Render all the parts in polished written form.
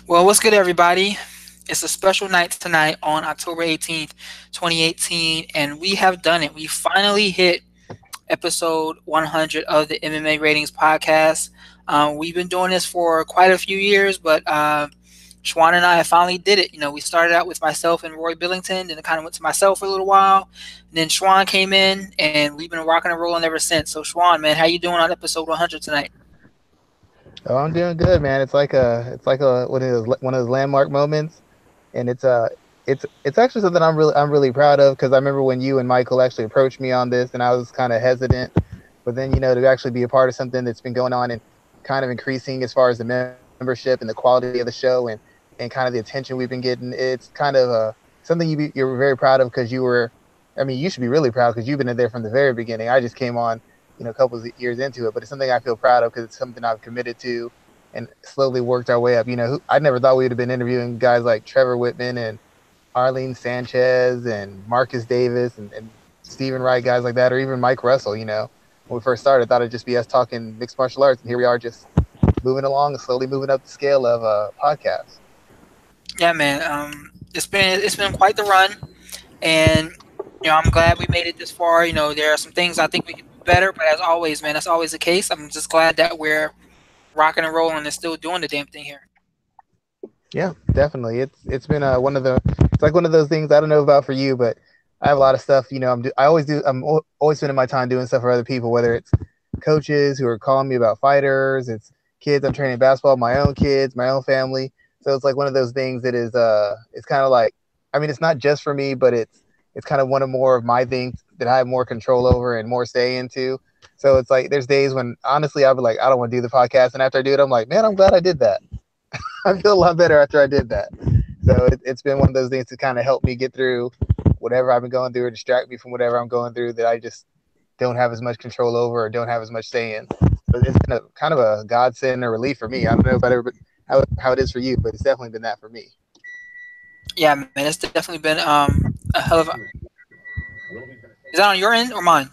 Well, what's good, everybody? It's a special night tonight on October 18th, 2018, and we have done it. We finally hit episode 100 of the MMA Ratings podcast. We've been doing this for quite a few years, but Schwan and I finally did it. We started out with myself and Roy Billington, then it kind of went to myself for a little while. And then Schwan came in, and we've been rocking and rolling ever since. So, Schwan, man, how you doing on episode 100 tonight? Oh, I'm doing good, man. It's like a one of those landmark moments, and it's actually something I'm really proud of because I remember when you and Michael actually approached me on this, and I was kind of hesitant, but then to actually be a part of something that's been going on and kind of increasing as far as the membership and the quality of the show and kind of the attention we've been getting, it's kind of something you're very proud of because I mean, you should be really proud because you've been in there from the very beginning. I just came on a couple of years into it, but it's something I feel proud of because it's something I've committed to and slowly worked our way up. I never thought we would have been interviewing guys like Trevor Whitman and Arlene Sanchez and Marcus Davis and Stephen Wright, guys like that, or even Mike Russell. When we first started, I thought it'd just be us talking mixed martial arts, and here we are just moving along and slowly moving up the scale of podcasts. Yeah, man. It's been quite the run, and I'm glad we made it this far. There are some things I think we could do better, but as always, man, that's always the case. I'm just glad that we're rocking and rolling and still doing the damn thing here. Yeah, definitely. It's been it's like one of those things I don't know about for you, but I have a lot of stuff. I always do. Always spending my time doing stuff for other people, whether it's coaches who are calling me about fighters, it's kids I'm training basketball, my own kids, my own family. So it's like one of those things that is it's kind of like, I mean, it's not just for me, but it's kind of one of more of my things that I have more control over and more say into. So it's like there's days when honestly I'll be like, I don't want to do the podcast, and after I do it, I'm like, man, I'm glad I did that. I feel a lot better after I did that. So it's been one of those things to kind of help me get through whatever I've been going through or distract me from whatever I'm going through that I just don't have as much control over or don't have as much say in. So it's been a kind of a godsend or relief for me. I don't know about everybody, how it is for you, but it's definitely been that for me. Yeah, man, it's definitely been a hell of a. Is that on your end or mine?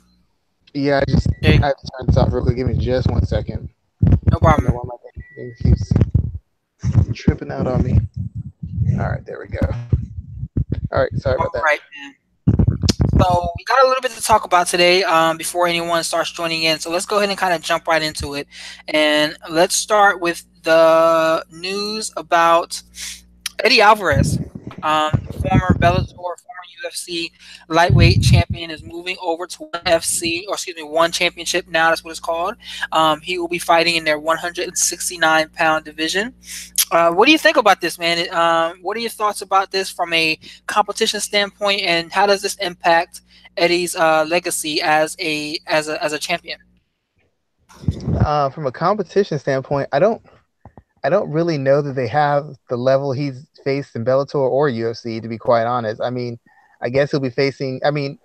Yeah, There you go. I have to turn this off real quick. Give me just 1 second. No I don't know problem. why my thing keeps tripping out on me. All right, there we go. All right, sorry All about that. right, man. So we got a little bit to talk about today before anyone starts joining in. So let's go ahead and kind of jump right into it, and let's start with the news about Eddie Alvarez, former Bellator, former UFC lightweight champion, is moving over to ONE FC, or excuse me, ONE Championship now. That's what it's called. He will be fighting in their 169-pound division. What do you think about this, man? What are your thoughts about this from a competition standpoint, and how does this impact Eddie's legacy as a champion? From a competition standpoint, I don't really know that they have the level he's faced in Bellator or UFC, to be quite honest. I mean, I guess he'll be facing. I mean,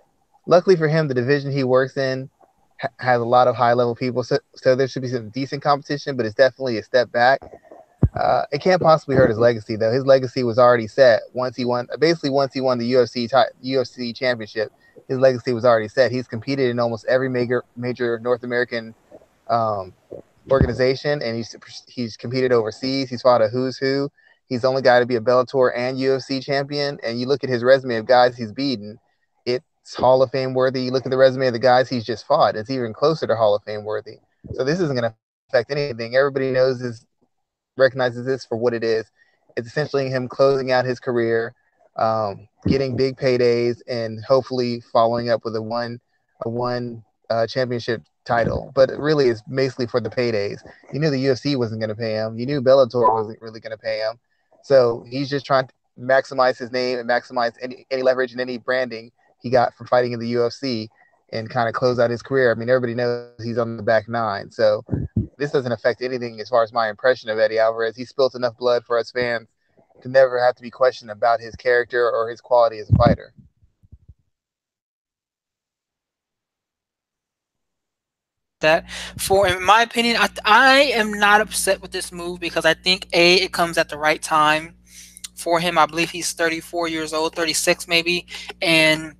luckily for him, the division he works in has a lot of high level people, so there should be some decent competition, but it's definitely a step back. It can't possibly hurt his legacy though. His legacy was already set once he won the UFC championship. His legacy was already set. He's competed in almost every major North American um, organization, and he's competed overseas. He's fought a who's who. He's the only guy to be a Bellator and UFC champion. And you look at his resume of guys he's beaten, it's Hall of Fame worthy. You look at the resume of the guys he's just fought, it's even closer to Hall of Fame worthy. So this isn't going to affect anything. Everybody recognizes this for what it is. It's essentially him closing out his career, getting big paydays, and hopefully following up with a one championship title. But really, it's basically for the paydays. You knew the UFC wasn't going to pay him. You knew Bellator wasn't really going to pay him. So he's just trying to maximize his name and maximize any leverage and any branding he got from fighting in the UFC and kind of close out his career. I mean, everybody knows he's on the back nine. So this doesn't affect anything as far as my impression of Eddie Alvarez. He spilt enough blood for us fans to never have to be questioned about his character or his quality as a fighter. Appreciate that. In my opinion, I am not upset with this move because I think it comes at the right time for him. I believe he's 34 years old, 36 maybe, and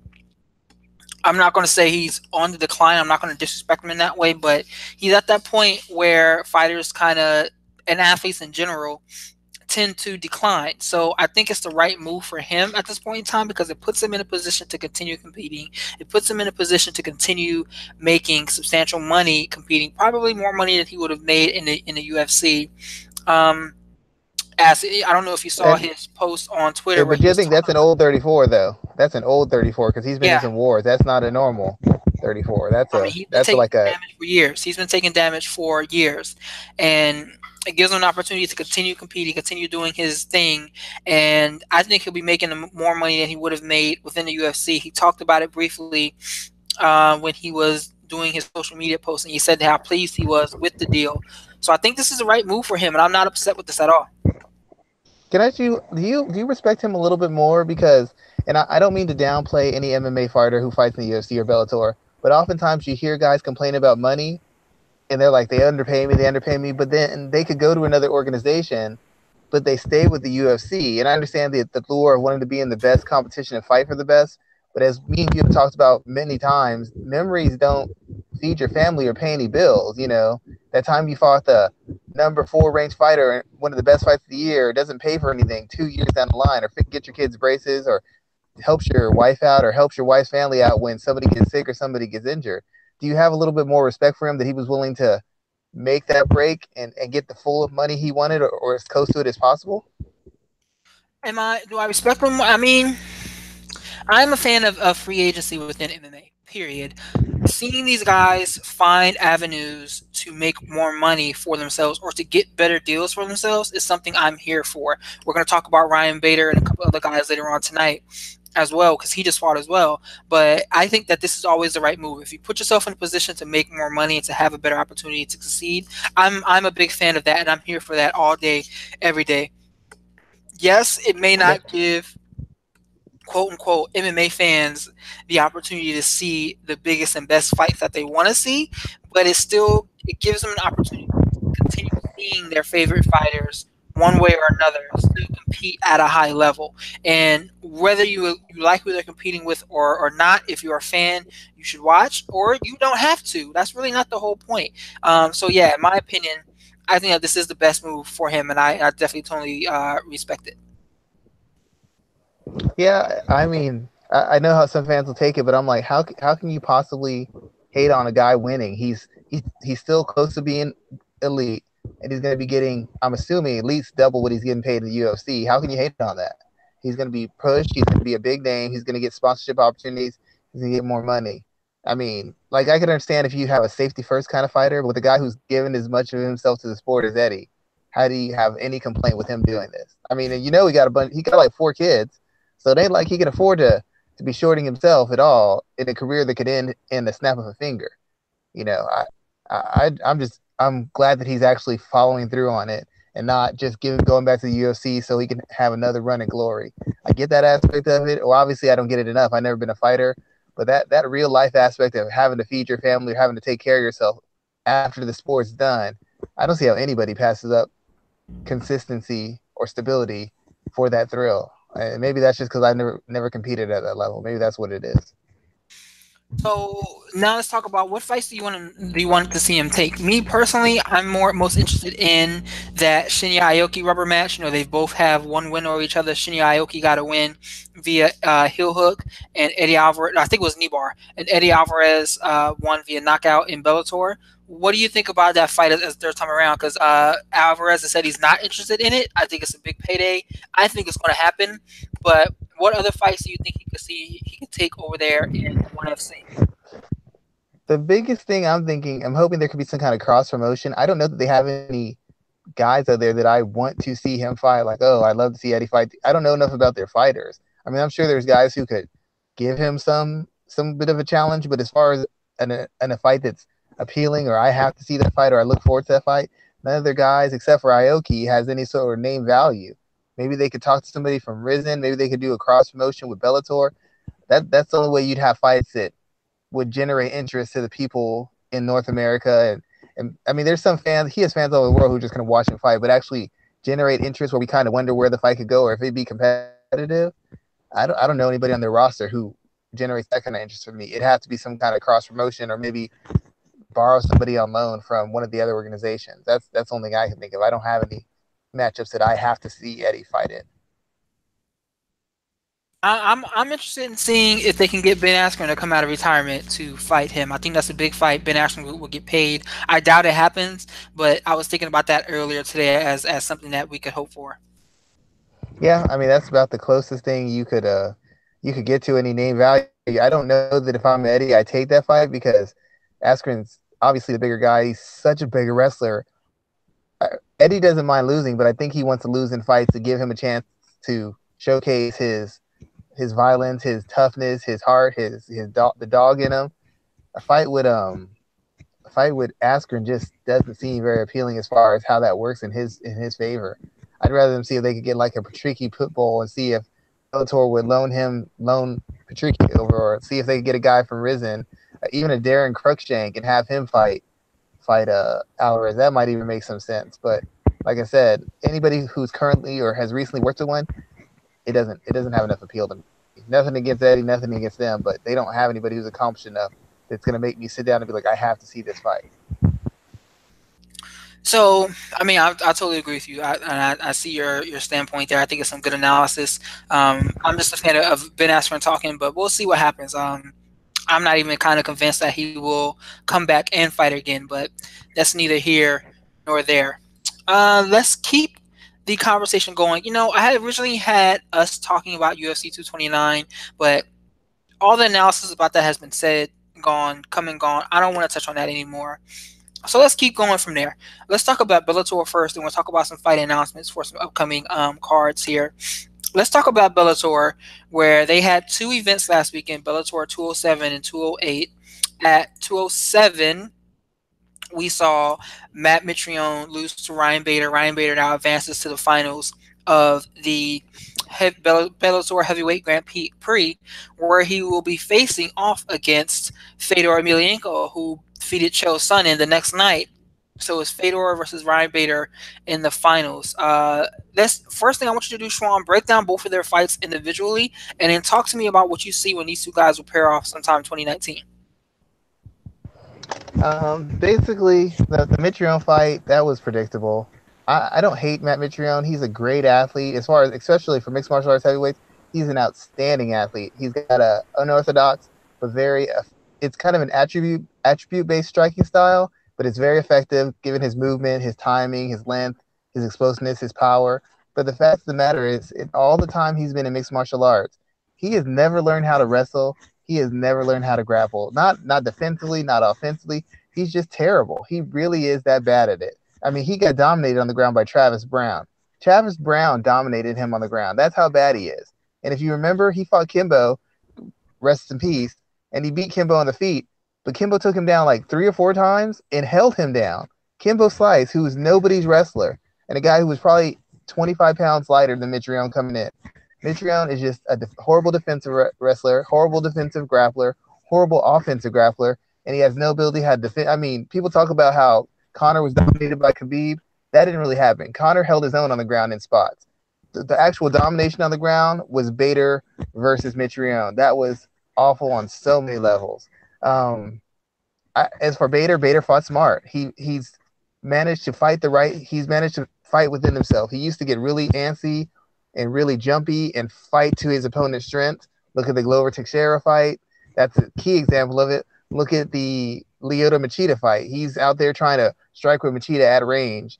I'm not going to say he's on the decline. I'm not going to disrespect him in that way, but he's at that point where fighters kind of, and athletes in general, tend to decline. So I think it's the right move for him at this point in time because it puts him in a position to continue competing. It puts him in a position to continue making substantial money competing, probably more money than he would have made in the UFC. Um, as I don't know if you saw And his post on Twitter where but he you was think talking that's an about, old 34 though? That's an old 34 because he's been in yeah, some wars. That's not a normal 34. That's I mean, a he's been that's taking like a damage for years. He's been taking damage for years, and it gives him an opportunity to continue competing, continue doing his thing. And I think he'll be making more money than he would have made within the UFC. He talked about it briefly when he was doing his social media post, and he said how pleased he was with the deal. So I think this is the right move for him, and I'm not upset with this at all. Can I ask you, do you respect him a little bit more? Because, and I don't mean to downplay any MMA fighter who fights in the UFC or Bellator, but oftentimes you hear guys complain about money, and they're like, they underpay me, but then they could go to another organization, but they stay with the UFC. And I understand the lure of wanting to be in the best competition and fight for the best, but as me and you have talked about many times, memories don't feed your family or pay any bills. You know, that time you fought the number 4 ranked fighter, one of the best fights of the year, doesn't pay for anything 2 years down the line, or get your kids braces, or helps your wife out, or helps your wife's family out when somebody gets sick or somebody gets injured. Do you have a little bit more respect for him that he was willing to make that break and get the full of money he wanted, or as close to it as possible? Am I? Do I respect him? I mean, I'm a fan of free agency within MMA. Period. Seeing these guys find avenues to make more money for themselves or to get better deals for themselves is something I'm here for. We're going to talk about Ryan Bader and a couple other guys later on tonight as well because he just fought as well. But I think that this is always the right move. If you put yourself in a position to make more money and to have a better opportunity to succeed, I'm a big fan of that, and I'm here for that all day, every day. Yes, it may not give quote unquote MMA fans the opportunity to see the biggest and best fights that they want to see, but it gives them an opportunity to continue seeing their favorite fighters one way or another still compete at a high level. And whether you like who they're competing with or not, if you're a fan, you should watch, or you don't have to. That's really not the whole point. So yeah, in my opinion, I think that this is the best move for him, and I definitely totally respect it. Yeah, I mean, I know how some fans will take it, but I'm like, how can you possibly hate on a guy winning? He's still close to being elite, and he's going to be getting, I'm assuming, at least double what he's getting paid in the UFC. How can you hate on that? He's going to be pushed. He's going to be a big name. He's going to get sponsorship opportunities. He's going to get more money. I mean, like I can understand if you have a safety first kind of fighter, but with a guy who's given as much of himself to the sport as Eddie, how do you have any complaint with him doing this? I mean, you know, he got a bunch. He got like 4 kids, so it ain't like he can afford to be shorting himself at all in a career that could end in the snap of a finger. You know, I'm glad that he's actually following through on it and not just going back to the UFC so he can have another run in glory. I get that aspect of it. Well, obviously I don't get it enough. I've never been a fighter, but that real life aspect of having to feed your family or having to take care of yourself after the sport's done, I don't see how anybody passes up consistency or stability for that thrill. And maybe that's just because I never competed at that level. Maybe that's what it is. So now let's talk about what fights do you want to see him take? Me personally, I'm most interested in that Shinya Aoki rubber match. You know, they both have one win over each other. Shinya Aoki got a win via heel hook, and Eddie Alvarez, I think it was knee bar, and Eddie Alvarez won via knockout in Bellator. What do you think about that fight as third time around? Because Alvarez has said he's not interested in it. I think it's a big payday. I think it's going to happen, but what other fights do you think he could take over there in ONE FC? The biggest thing I'm thinking, I'm hoping there could be some kind of cross promotion. I don't know that they have any guys out there that I want to see him fight. Like, oh, I'd love to see Eddie fight. I don't know enough about their fighters. I mean, I'm sure there's guys who could give him some bit of a challenge, but as far as a fight that's appealing, or I have to see that fight, or I look forward to that fight, none of their guys except for Aoki has any sort of name value. Maybe they could talk to somebody from Risen. Maybe they could do a cross promotion with Bellator. That's the only way you'd have fights that would generate interest to the people in North America. And I mean, there's some fans, he has fans all over the world who are just going to watch him fight, but actually generate interest where we kind of wonder where the fight could go or if it'd be competitive. I don't know anybody on their roster who generates that kind of interest for me. It'd have to be some kind of cross promotion or maybe borrow somebody on loan from one of the other organizations. That's the only thing I can think of. I don't have any matchups that I have to see Eddie fight in. I'm interested in seeing if they can get Ben Askren to come out of retirement to fight him. I think that's a big fight. Ben Askren will get paid. I doubt it happens, but I was thinking about that earlier today as something that we could hope for. Yeah, I mean that's about the closest thing you could get to any name value. I don't know that if I'm Eddie, I take that fight because Askren's obviously the bigger guy. He's such a bigger wrestler. Eddie doesn't mind losing, but I think he wants to lose in fights to give him a chance to showcase his violence, his toughness, his heart, the dog in him. A fight with Askren just doesn't seem very appealing as far as how that works in his favor. I'd rather them see if they could get like a Patricky pit bull and see if Bellator would loan Patricky over, or see if they could get a guy from Risen, even a Darren Cruikshank, and have him fight Alvarez. That might even make some sense. But like I said, anybody who's currently or has recently worked with one, it doesn't have enough appeal to me. Nothing against Eddie, nothing against them, but they don't have anybody who's accomplished enough that's gonna make me sit down and be like, I have to see this fight. So, I mean, I totally agree with you. I see your standpoint there. I think it's some good analysis. I'm just a fan of Ben Askren talking, but we'll see what happens. I'm not even kind of convinced that he will come back and fight again, but that's neither here nor there. Let's keep the conversation going. I had originally had us talking about UFC 229, but all the analysis about that has been said, gone, come and gone. I don't want to touch on that anymore. So let's keep going from there. Let's talk about Bellator first, and we'll talk about some fight announcements for some upcoming cards here. Let's talk about Bellator, where they had two events last weekend, Bellator 207 and 208. At 207, we saw Matt Mitrione lose to Ryan Bader. Ryan Bader now advances to the finals of the Bellator Heavyweight Grand Prix, where he will be facing off against Fedor Emelianenko, who defeated Chael Sonnen the next night. So it's Fedor versus Ryan Bader in the finals. That's first thing I want you to do, Schwan. Break down both of their fights individually, and then talk to me about what you see when these two guys will pair off sometime in 2019. Basically, the Mitrione fight that was predictable. I don't hate Matt Mitrione. He's a great athlete, as far as especially for mixed martial arts heavyweights. He's an outstanding athlete. He's got a unorthodox but very it's kind of an attribute based striking style, but it's very effective given his movement, his timing, his length, his explosiveness, his power. But the fact of the matter is, all the time he's been in mixed martial arts, he has never learned how to wrestle. He has never learned how to grapple. Not defensively, not offensively. He's just terrible. He really is that bad at it. I mean, he got dominated on the ground by Travis Brown. Travis Brown dominated him on the ground. That's how bad he is. And if you remember, he fought Kimbo, rest in peace, and he beat Kimbo on the feet. But Kimbo took him down like 3 or 4 times and held him down. Kimbo Slice, who was nobody's wrestler, and a guy who was probably 25 pounds lighter than Mitrione coming in. Mitrione is just a horrible defensive wrestler, horrible defensive grappler, horrible offensive grappler, and he has no ability how to defend. I mean, people talk about how Conor was dominated by Khabib. That didn't really happen. Conor held his own on the ground in spots. The actual domination on the ground was Bader versus Mitrione. That was awful on so many levels. As for Bader, Bader fought smart. He's managed to fight the right. He's managed to fight within himself. He used to get really antsy and really jumpy and fight to his opponent's strength. Look at the Glover Teixeira fight. That's a key example of it. Look at the Lyoto Machida fight. He's out there trying to strike with Machida at range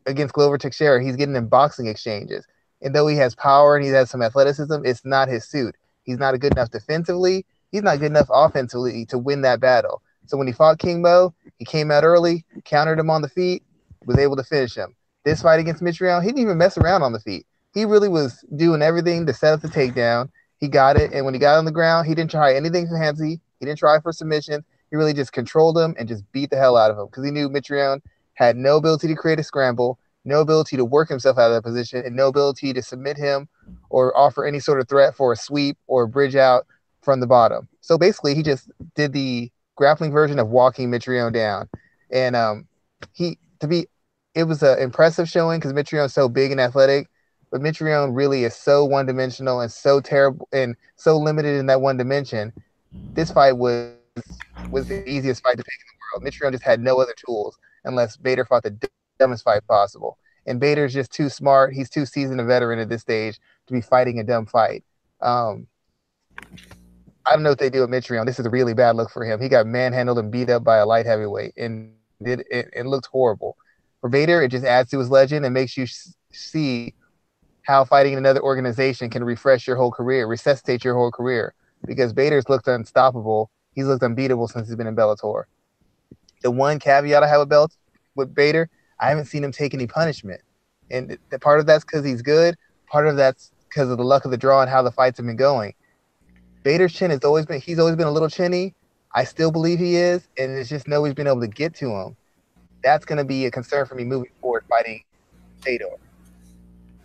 against Glover Teixeira. He's getting in boxing exchanges. And though he has power and he has some athleticism, it's not his suit. He's not good enough defensively. He's not good enough offensively to win that battle. So when he fought King Mo, he came out early, countered him on the feet, was able to finish him. This fight against Mitrione, he didn't even mess around on the feet. He really was doing everything to set up the takedown. He got it, and when he got on the ground, he didn't try anything fancy. He didn't try for submission. He really just controlled him and just beat the hell out of him because he knew Mitrione had no ability to create a scramble, no ability to work himself out of that position, and no ability to submit him or offer any sort of threat for a sweep or a bridge out from the bottom. So basically, he just did the grappling version of walking Mitrione down. And it was an impressive showing because Mitrione's so big and athletic, but Mitrione really is so one-dimensional and so terrible and so limited in that one dimension. This fight was the easiest fight to pick in the world. Mitrione just had no other tools unless Bader fought the dumbest fight possible. and Bader's just too smart. He's too seasoned a veteran at this stage to be fighting a dumb fight. Um, I don't know what they do with Mitrione. This is a really bad look for him. He got manhandled and beat up by a light heavyweight, and it looked horrible. For Bader, it just adds to his legend and makes you see how fighting in another organization can refresh your whole career, resuscitate your whole career. Because Bader's looked unstoppable. He's looked unbeatable since he's been in Bellator. The one caveat I have with Bader, I haven't seen him take any punishment, and the part of that's because he's good. Part of that's because of the luck of the draw and how the fights have been going. Bader's chin has always been he's always been a little chinny. I still believe he is, and it's just nobody's been able to get to him. That's going to be a concern for me moving forward fighting Fedor.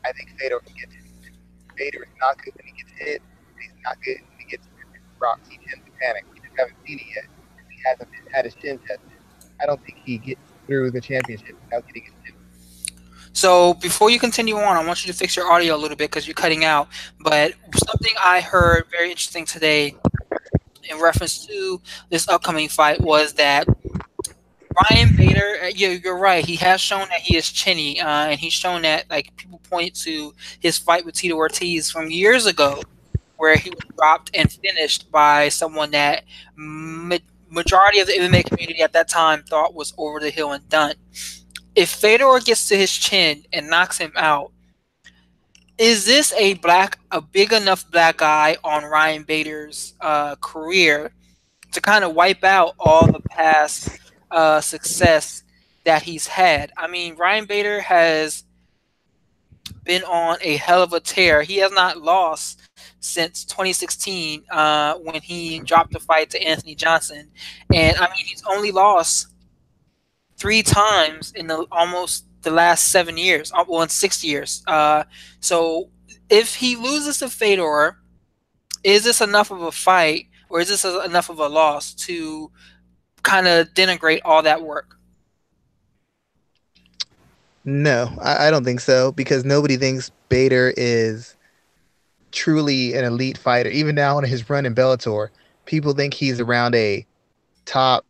I think Fedor can get to him. Fedor is not good when he gets hit. He's not good when he gets rocked. He tends to panic. We just haven't seen it yet. He hasn't had his chin tested. I don't think he gets through the championship without getting his chin. So before you continue on, I want you to fix your audio a little bit because you're cutting out. But something I heard very interesting today in reference to this upcoming fight was that Ryan Bader, yeah, you're right. He has shown that he is chinny, and he's shown that like people point to his fight with Tito Ortiz from years ago, where he was dropped and finished by someone that majority of the MMA community at that time thought was over the hill and done. If Fedor gets to his chin and knocks him out, is this a big enough black eye on Ryan Bader's career to kind of wipe out all the past success that he's had? I mean, Ryan Bader has been on a hell of a tear. He has not lost since 2016 when he dropped the fight to Anthony Johnson, and I mean he's only lost 3 times in almost the last 7 years, well, in 6 years. So if he loses to Fedor, is this enough of a fight, or is this enough of a loss to kind of denigrate all that work? No, I don't think so because nobody thinks Bader is truly an elite fighter. Even now on his run in Bellator, people think he's around a top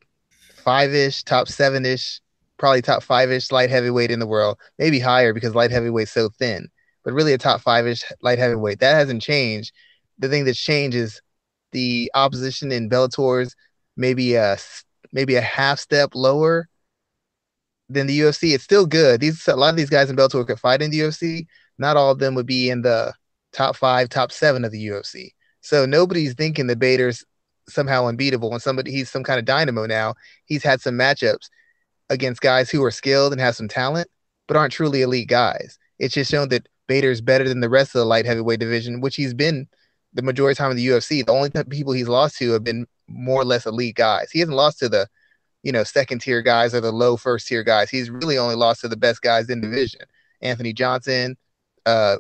five ish, top seven ish, probably top five ish light heavyweight in the world, maybe higher because light heavyweight's so thin, but really a top five ish light heavyweight. That hasn't changed. The thing that's changed is the opposition in Bellator's maybe a half step lower than the UFC. It's still good. These a lot of these guys in Bellator could fight in the UFC. Not all of them would be in the top five, top seven of the UFC. So nobody's thinking that Bader's somehow unbeatable and somebody he's some kind of dynamo now. He's had some matchups against guys who are skilled and have some talent, but aren't truly elite guys. It's just shown that Bader's better than the rest of the light heavyweight division, which he's been the majority of the time in the UFC. The only people he's lost to have been more or less elite guys. He hasn't lost to the second tier guys or the low first tier guys. He's really only lost to the best guys in the division. Anthony Johnson,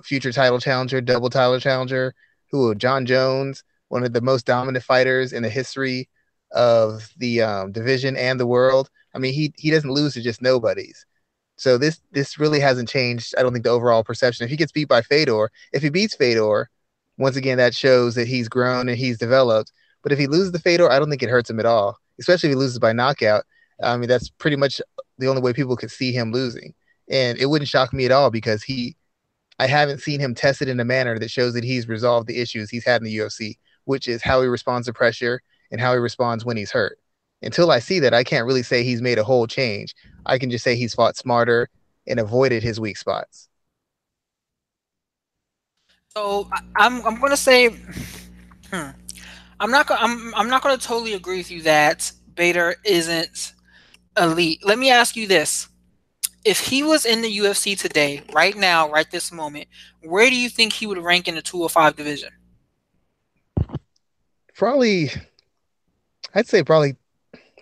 future title challenger, double title challenger, John Jones, one of the most dominant fighters in the history of the division and the world. I mean, he doesn't lose to just nobodies. So this really hasn't changed. I don't think the overall perception. If he gets beat by Fedor, if he beats Fedor, once again that shows that he's grown and he's developed. But if he loses to Fedor, I don't think it hurts him at all. Especially if he loses by knockout. I mean, that's pretty much the only way people could see him losing. And it wouldn't shock me at all because I haven't seen him tested in a manner that shows that he's resolved the issues he's had in the UFC, which is how he responds to pressure and how he responds when he's hurt. Until I see that, I can't really say he's made a whole change. I can just say he's fought smarter and avoided his weak spots. So I'm gonna say, hmm, I'm not gonna totally agree with you that Bader isn't elite. Let me ask you this: if he was in the UFC today, right now, right this moment, where do you think he would rank in the 205 division? Probably, I'd say probably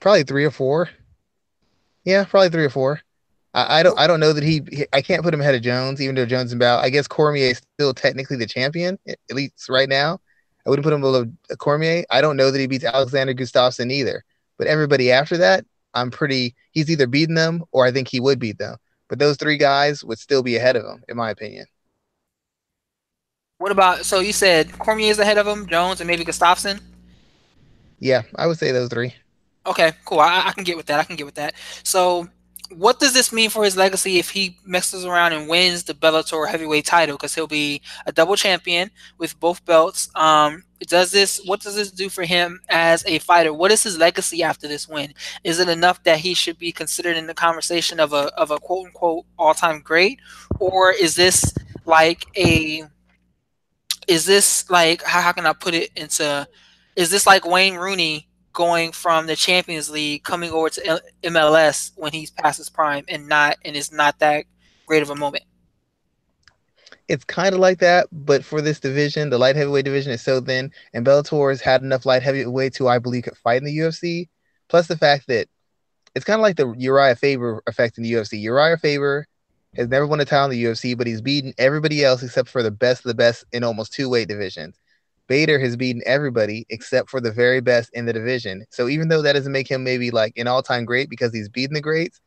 3 or 4. Yeah, probably 3 or 4. I don't know that I can't put him ahead of Jones, even though Jones is about. I guess Cormier is still technically the champion, at least right now. I wouldn't put him below Cormier. I don't know that he beats Alexander Gustafsson either. But everybody after that, he's either beaten them or I think he would beat them. But those 3 guys would still be ahead of him, in my opinion. What about, so you said Cormier is ahead of him, Jones, and maybe Gustafsson? Yeah, I would say those 3. Okay, cool. I can get with that. I can get with that. So what does this mean for his legacy if he mixes around and wins the Bellator heavyweight title? Because he'll be a double champion with both belts. Does this? What does this do for him as a fighter? What is his legacy after this win? Is it enough that he should be considered in the conversation of a quote unquote all time great, or is this like a is this like how can I put it into? Is this like Wayne Rooney going from the Champions League coming over to MLS when he's past his prime and it's not that great of a moment? It's kind of like that, but for this division, the light heavyweight division is so thin, and Bellator has had enough light heavyweights who I believe could fight in the UFC. Plus the fact that it's kind of like the Uriah Faber effect in the UFC. Uriah Faber has never won a title in the UFC, but he's beaten everybody else except for the best of the best in almost two weight divisions. Bader has beaten everybody except for the very best in the division. So even though that doesn't make him maybe like an all time great because he's beaten the greats,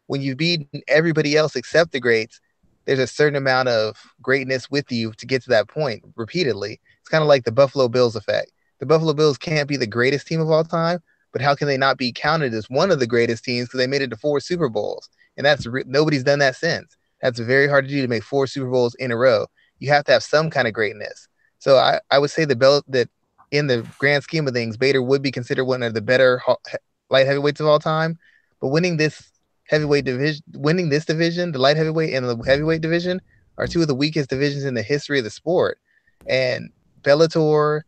when you've beaten everybody else except the greats, there's a certain amount of greatness with you to get to that point repeatedly. It's kind of like the Buffalo Bills effect. The Buffalo Bills can't be the greatest team of all time, but how can they not be counted as one of the greatest teams because they made it to four Super Bowls? And nobody's done that since. That's very hard to do to make four Super Bowls in a row. You have to have some kind of greatness. So I would say that in the grand scheme of things, Bader would be considered one of the better light heavyweights of all time. But winning this division, the light heavyweight and the heavyweight division, are two of the weakest divisions in the history of the sport. And Bellator,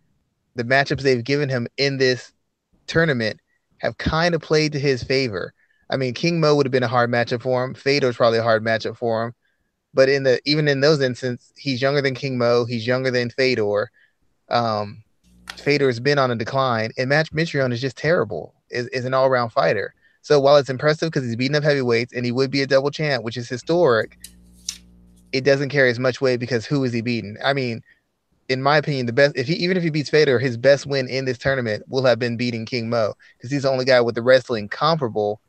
the matchups they've given him in this tournament have kind of played to his favor. I mean, King Mo would have been a hard matchup for him. Fedor's probably a hard matchup for him. But even in those instances, he's younger than King Mo. He's younger than Fedor. Um, Fedor has been on a decline, and Matt Mitrione is just terrible. Is an all around fighter. So while it's impressive because he's beating up heavyweights and he would be a double champ, which is historic, it doesn't carry as much weight because who is he beating? I mean, in my opinion, the best even if he beats Fedor, his best win in this tournament will have been beating King Mo because he's the only guy with the wrestling comparable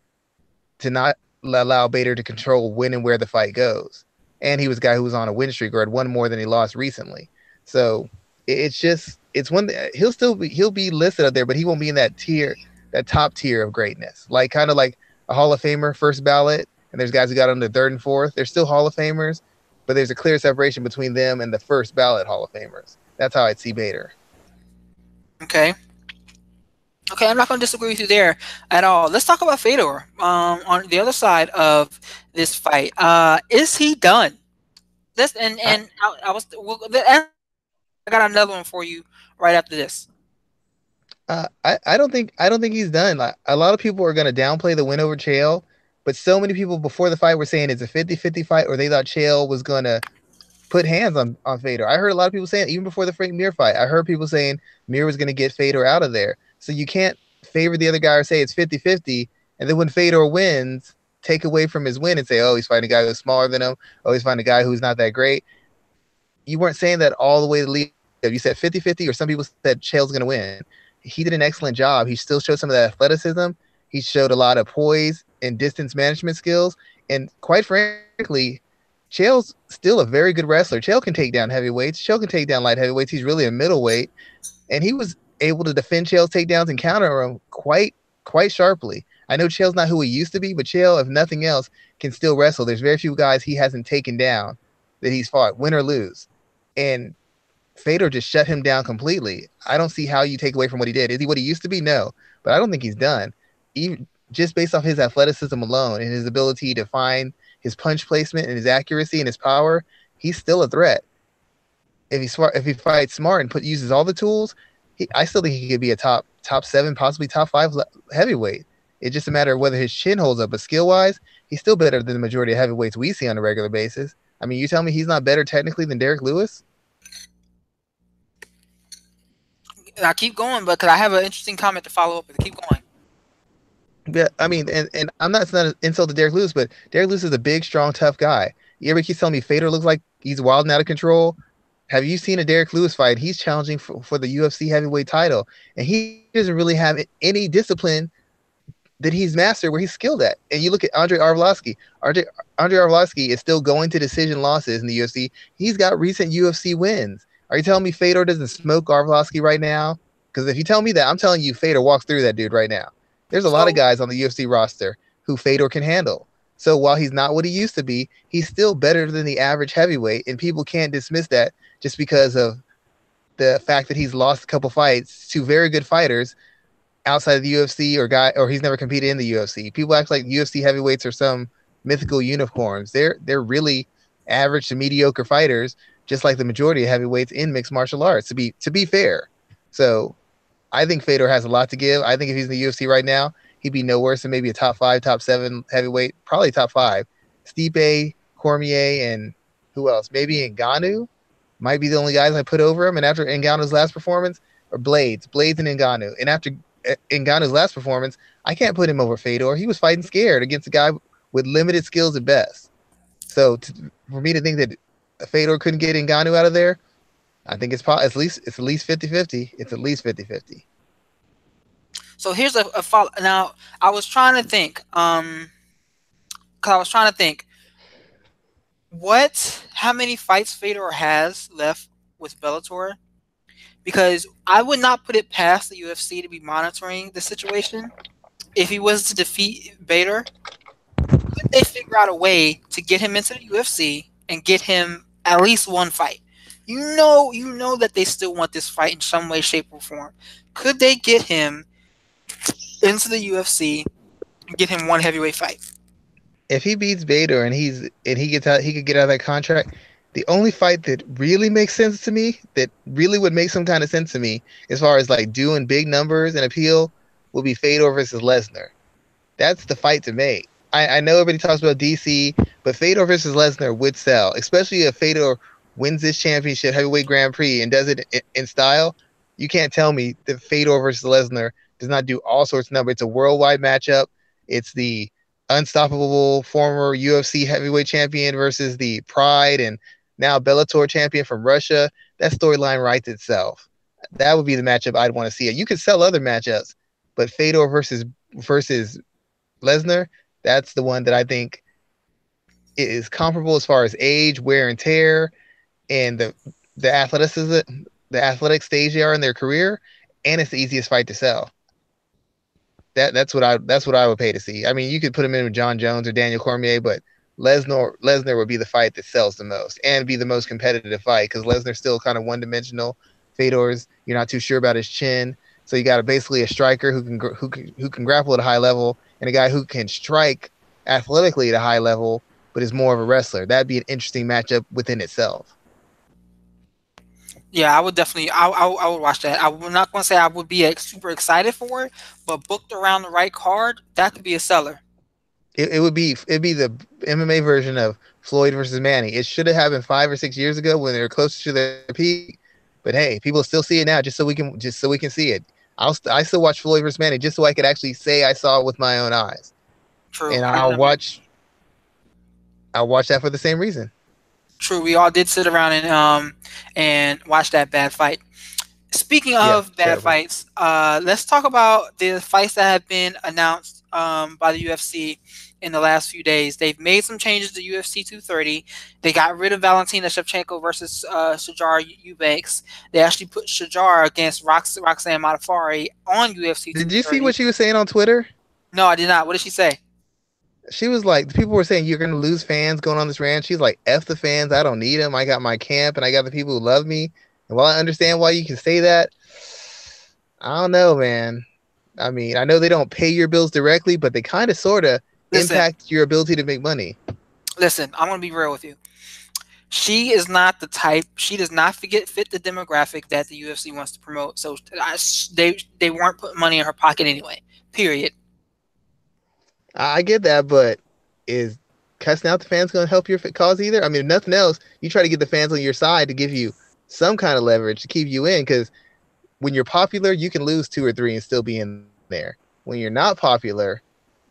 to not allow Bader to control when and where the fight goes. And he was a guy who was on a win streak or had won more than he lost recently. So it's one he'll be listed up there, but he won't be in that top tier of greatness. Like kind of like a Hall of Famer first ballot, and there's guys who got on the third and fourth. They're still Hall of Famers, but there's a clear separation between them and the first ballot Hall of Famers. That's how I'd see Bader. Okay. Okay, I'm not going to disagree with you there at all. Let's talk about Fedor. On the other side of this fight, is he done? This I, and I was answer that question first. I got another one for you right after this. I don't think he's done. Like, a lot of people are going to downplay the win over Chael, but so many people before the fight were saying it's a 50-50 fight, or they thought Chael was going to put hands on Fedor. I heard a lot of people saying even before the Frank Mir fight. I heard people saying Mir was going to get Fedor out of there. So you can't favor the other guy or say it's 50-50, and then when Fedor wins, take away from his win and say, oh, he's fighting a guy who's smaller than him. Oh, he's fighting a guy who's not that great. You weren't saying that all the way to lead. You said 50-50, or some people said Chael's going to win. He did an excellent job. He still showed some of that athleticism. He showed a lot of poise and distance management skills. And quite frankly, Chael's still a very good wrestler. Chael can take down heavyweights. Chael can take down light heavyweights. He's really a middleweight, and he was able to defend Chael's takedowns and counter him quite sharply. I know Chael's not who he used to be, but Chael, if nothing else, can still wrestle. There's very few guys he hasn't taken down that he's fought, win or lose. And Fedor just shut him down completely. I don't see how you take away from what he did. Is he what he used to be? No, but I don't think he's done. Even just based off his athleticism alone and his ability to find his punch placement and his accuracy and his power, he's still a threat. If he fights smart and uses all the tools, I still think he could be a top seven, possibly top five heavyweight. It's just a matter of whether his chin holds up. But skill wise, he's still better than the majority of heavyweights we see on a regular basis. I mean, you tell me he's not better technically than Derek Lewis? I keep going, but because I have an interesting comment to follow up with. Keep going. Yeah, I mean, and I'm not, it's not an insult to Derek Lewis, but Derek Lewis is a big, strong, tough guy. Everybody keeps telling me Fedor looks like he's wild and out of control. Have you seen a Derek Lewis fight? He's challenging for the UFC heavyweight title, and he doesn't really have any discipline that he's mastered where he's skilled at. And you look at Andre Arlovsky. Andre Arlovsky is still going to decision losses in the UFC. He's got recent UFC wins. Are you telling me Fedor doesn't smoke Arlovsky right now? Because if you tell me that, I'm telling you Fedor walks through that dude right now. There's a lot of So guys on the UFC roster who Fedor can handle. So while he's not what he used to be, he's still better than the average heavyweight, and people can't dismiss that just because of the fact that he's lost a couple fights to very good fighters outside of the UFC or he's never competed in the UFC. People act like UFC heavyweights are some mythical unicorns. They're really average to mediocre fighters, just like the majority of heavyweights in mixed martial arts. To be fair, so I think Fedor has a lot to give. I think if he's in the UFC right now, he'd be no worse than maybe a top five, top seven heavyweight, probably top five. Stipe, Cormier, and who else? Maybe Ngannou might be the only guys I put over him. And after Ngannou's last performance, or Blades and Ngannou. And after Ngannou's last performance, I can't put him over Fedor. He was fighting scared against a guy with limited skills at best. So for me to think that Fedor couldn't get Ngannou out of there, I think it's at least 50-50. It's at least 50-50. So here's a follow. Now I was trying to think. Cause I was trying to think how many fights Fedor has left with Bellator, because I would not put it past the UFC to be monitoring the situation. If he was to defeat Bader, could they figure out a way to get him into the UFC and get him at least one fight? You know that they still want this fight in some way, shape, or form. Could they get him into the UFC and get him one heavyweight fight? If he beats Bader and he gets out, he could get out of that contract. The only fight that really makes sense to me, that really would make some kind of sense to me, as far as like doing big numbers and appeal, will be Fedor versus Lesnar. That's the fight to make. I know everybody talks about DC, but Fedor versus Lesnar would sell, especially if Fedor wins this championship heavyweight Grand Prix and does it in style. You can't tell me that Fedor versus Lesnar does not do all sorts of numbers. It's a worldwide matchup. It's the unstoppable former UFC heavyweight champion versus the Pride and now Bellator champion from Russia. That storyline writes itself. That would be the matchup I'd want to see. You could sell other matchups, but Fedor versus Lesnar, that's the one that I think is comparable as far as age, wear and tear, and the athleticism, the athletic stage they are in their career, and it's the easiest fight to sell. That's what I would pay to see. I mean, you could put him in with John Jones or Daniel Cormier, but Lesnar would be the fight that sells the most and be the most competitive fight because Lesnar's still kind of one dimensional. Fedor's you're not too sure about his chin, so you got basically a striker who can grapple at a high level and a guy who can strike athletically at a high level, but is more of a wrestler. That'd be an interesting matchup within itself. Yeah, I would definitely. I would watch that. I'm not going to say I would be super excited for it, but booked around the right card, that could be a seller. It'd be the MMA version of Floyd versus Manny. It should have happened 5 or 6 years ago when they were closer to their peak. But hey, people still see it now just so we can see it. I still watch Floyd versus Manny just so I could actually say I saw it with my own eyes, True. and I remember. I'll watch that for the same reason. True. We all did sit around and watch that bad fight. Speaking Yeah, of bad terrible. fights, let's talk about the fights that have been announced by the UFC in the last few days. They've made some changes to UFC 230. They got rid of Valentina Shevchenko versus Shajar Eubanks. They actually put Shajar against Roxanne Modafferi on UFC Did you see 230. what she was saying on Twitter? No, I did not. What did she say? She was like, people were saying you're gonna lose fans going on this rant. She's like, "F the fans, I don't need them. I got my camp and I got the people who love me." And while I understand why you can say that, I don't know, man. I mean, I know they don't pay your bills directly, but they kind of sort of Listen, impact your ability to make money. listen. I'm gonna be real with you. She is not the type. She does not fit the demographic that the UFC wants to promote. So they weren't putting money in her pocket anyway. Period. I get that, but is cussing out the fans going to help your cause either? I mean, if nothing else, you try to get the fans on your side to give you some kind of leverage to keep you in, because when you're popular, you can lose two or three and still be in there. When you're not popular,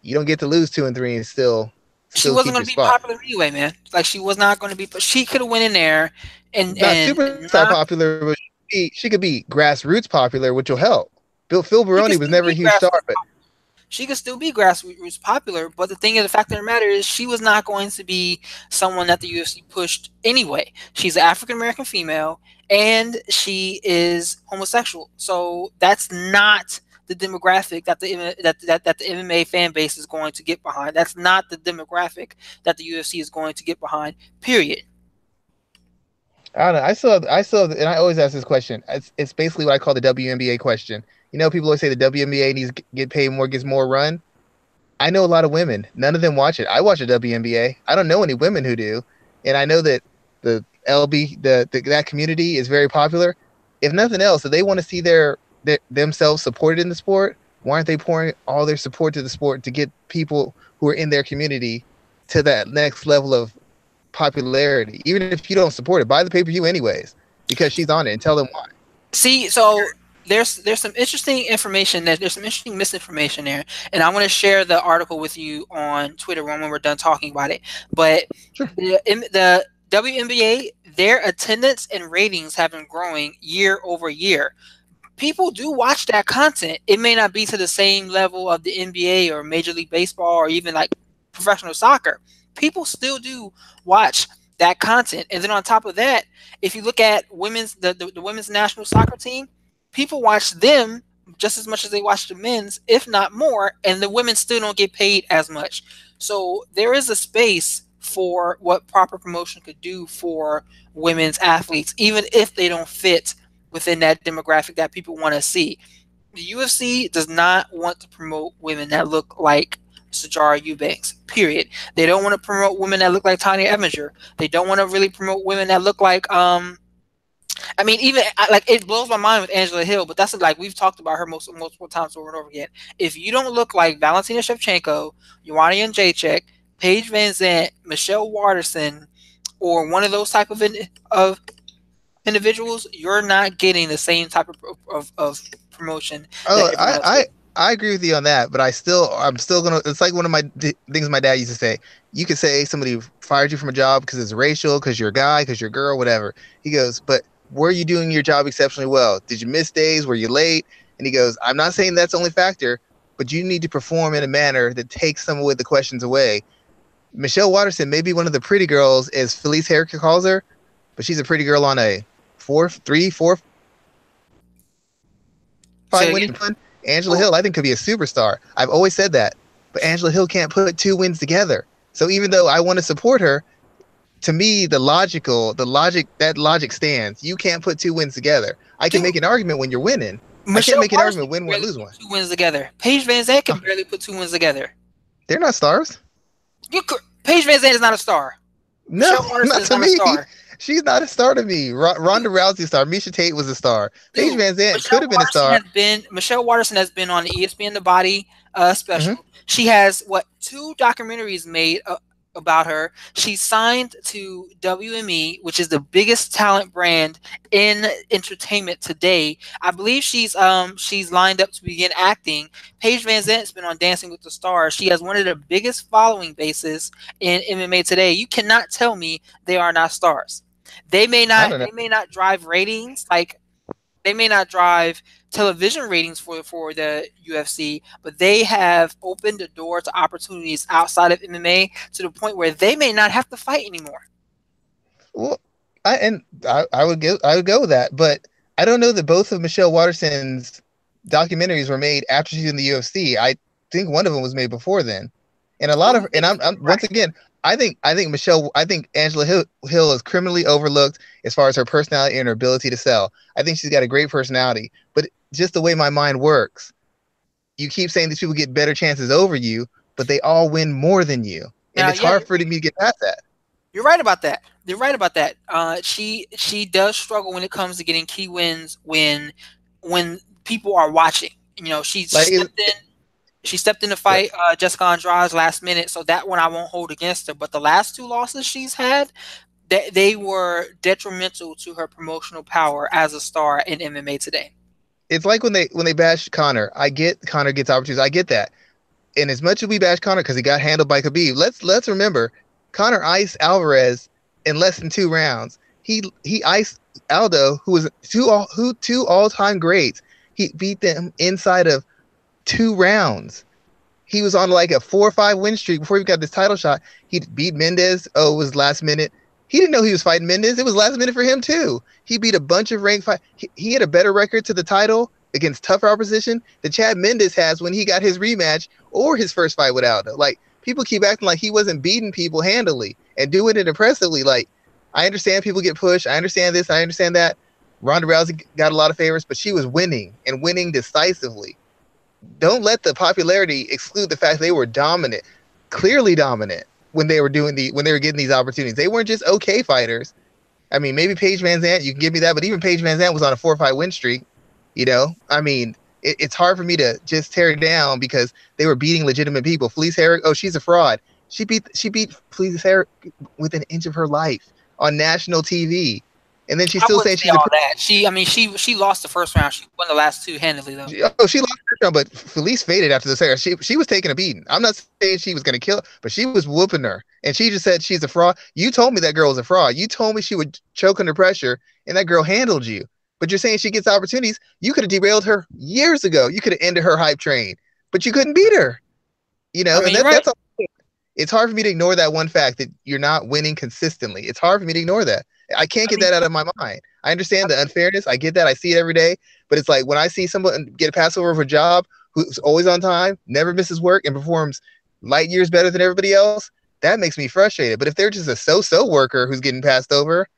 you don't get to lose two and three and still She keep wasn't your going to be spot. popular anyway, man. Like she was not going to be. But she could have went in there Not and superstar knocked. popular, but she could be grassroots popular, which will help. Phil She could Baroni was still never a be huge star, grassroots. but She could still be grassroots popular. But the thing is, the fact of the matter is, she was not going to be someone that the UFC pushed anyway. She's an African American female, and she is homosexual. So that's not the demographic that the MMA fan base is going to get behind. That's not the demographic that the UFC is going to get behind. Period. I don't know. And I always ask this question. It's basically what I call the WNBA question. You know, people always say the WNBA needs to get paid more, gets more run. I know a lot of women. None of them watch it. I watch the WNBA. I don't know any women who do, and I know that the LB that community is very popular. If nothing else, if they want to see themselves supported in the sport, why aren't they pouring all their support to the sport to get people who are in their community to that next level of popularity? Even if you don't support it, buy the pay-per-view anyways because she's on it and tell them why. See, so there's some interesting information there's some interesting misinformation there, and I want to share the article with you on Twitter when we're done talking about it. But Sure. the WNBA, their attendance and ratings have been growing year over year. People do watch that content. It may not be to the same level of the NBA or Major League Baseball or even like professional soccer. People still do watch that content. And then on top of that, if you look at the women's national soccer team, people watch them just as much as they watch the men's, if not more, and the women still don't get paid as much. So there is a space for what proper promotion could do for women's athletes, even if they don't fit within that demographic that people want to see. The UFC does not want to promote women that look like Sajara Eubanks, period. They don't want to promote women that look like Tanya Evinger. They don't want to really promote women that look like I mean, even like it blows my mind with Angela Hill, but that's like we've talked about her multiple times over and over again. If you don't look like Valentina Shevchenko, Joanna Jędrzejczyk, Paige Van Zandt, Michelle Waterson, or one of those type of individuals, you're not getting the same type of promotion that Oh, everyone else gets. I agree with you on that, but I'm still gonna. It's like one of my things my dad used to say. You could say somebody fired you from a job because it's racial, because you're a guy, because you're a girl, whatever. He goes, but were you doing your job exceptionally well? Did you miss days? Were you late? And he goes, I'm not saying that's the only factor, but you need to perform in a manner that takes some of the questions away. Michelle Waterson may be one of the pretty girls, as Felice Herrick calls her, but she's a pretty girl on a 4-3-4-5 Say it winning again. run. Angela Who? Hill, I think, could be a superstar. I've always said that, but Angela Hill can't put two wins together. So even though I want to support her, to me, that logic stands. You can't put two wins together. I can Dude, make an argument when you're winning. I can't Michelle make an Waterson argument win can one, barely lose put one. two wins together. Paige Van Zandt Oh, can barely put two wins together. they're not stars. Paige Van Zandt is not a star. No, Michelle Waterson not is to not a me. star. She's not a star to me. Ronda Dude, Rousey a star. Misha Tate was a star. Paige dude, Van Zandt could have been a star. Michelle Waterson has been on the ESPN The Body Hmm. special. She has what two documentaries made about her. She's signed to WME, which is the biggest talent brand in entertainment today. I believe she's lined up to begin acting. Paige Van Zandt's been on Dancing with the Stars. She has one of the biggest following bases in MMA today. You cannot tell me they are not stars. They may I not don't know. they may not drive ratings like they may not drive television ratings for the UFC, but they have opened the door to opportunities outside of MMA to the point where they may not have to fight anymore. Well, I would go with that, but I don't know that both of Michelle Waterson's documentaries were made after she's in the UFC. I think one of them was made before then, and a lot Oh, of and I'm right. once again. I think Angela Hill is criminally overlooked as far as her personality and her ability to sell. I think she's got a great personality, but just the way my mind works, you keep saying these people get better chances over you, but they all win more than you, and Now, it's yeah, hard for me to get past that. you're right about that. You're right about that. She does struggle when it comes to getting key wins when people are watching. You know, she Like, stepped in. She stepped in to fight Jessica Andrade last minute, so that one I won't hold against her. But the last two losses she's had, they were detrimental to her promotional power as a star in MMA today. it's like when they bash Connor. I get Connor gets opportunities. I get that. And as much as we bash Connor because he got handled by Khabib, let's remember Connor iced Alvarez in less than 2 rounds. He iced Aldo, who was two all time greats. He beat them inside of 2 rounds. He was on like a 4 or 5 win streak before he got this title shot. He beat Mendez. Oh, it was last minute. He didn't know he was fighting Mendez. It was last minute for him too. He beat a bunch of ranked fight. He had a better record to the title against tougher opposition that Chad Mendes has when he got his rematch or his first fight with Aldo. Like, people keep acting like he wasn't beating people handily and doing it impressively. Like, I understand people get pushed. I understand this. I understand that. Ronda Rousey got a lot of favors, but she was winning and winning decisively. Don't let the popularity exclude the fact they were dominant, clearly dominant when they were getting these opportunities. They weren't just okay fighters. I mean, maybe Paige Van Zant, you can give me that, but even Paige Van Zant was on a 4-fight win streak. I mean, it's hard for me to just tear it down because they were beating legitimate people. Felice Herrig, oh, she's a fraud. She beat Felice Herrig with an inch of her life on national TV, and then she's I still wouldn't saying say she's a. all that. She lost the first round. She won the last two handily though. She lost her round, but Felice faded after the second. She was taking a beating. I'm not saying she was going to kill her, but she was whooping her, and she just said she's a fraud. You told me that girl was a fraud. You told me she would choke under pressure, and that girl handled you. But you're saying she gets opportunities. You could have derailed her years ago. You could have ended her hype train, but you couldn't beat her. I And mean, you're right. that's all. It's hard for me to ignore that one fact that you're not winning consistently. It's hard for me to ignore that. I can't I get mean, that out of my mind. I understand the unfairness. I get that. I see it every day. But it's like when I see someone get a pass over for a job who's always on time, never misses work, and performs light years better than everybody else, that makes me frustrated. But if they're just a so-so worker who's getting passed over,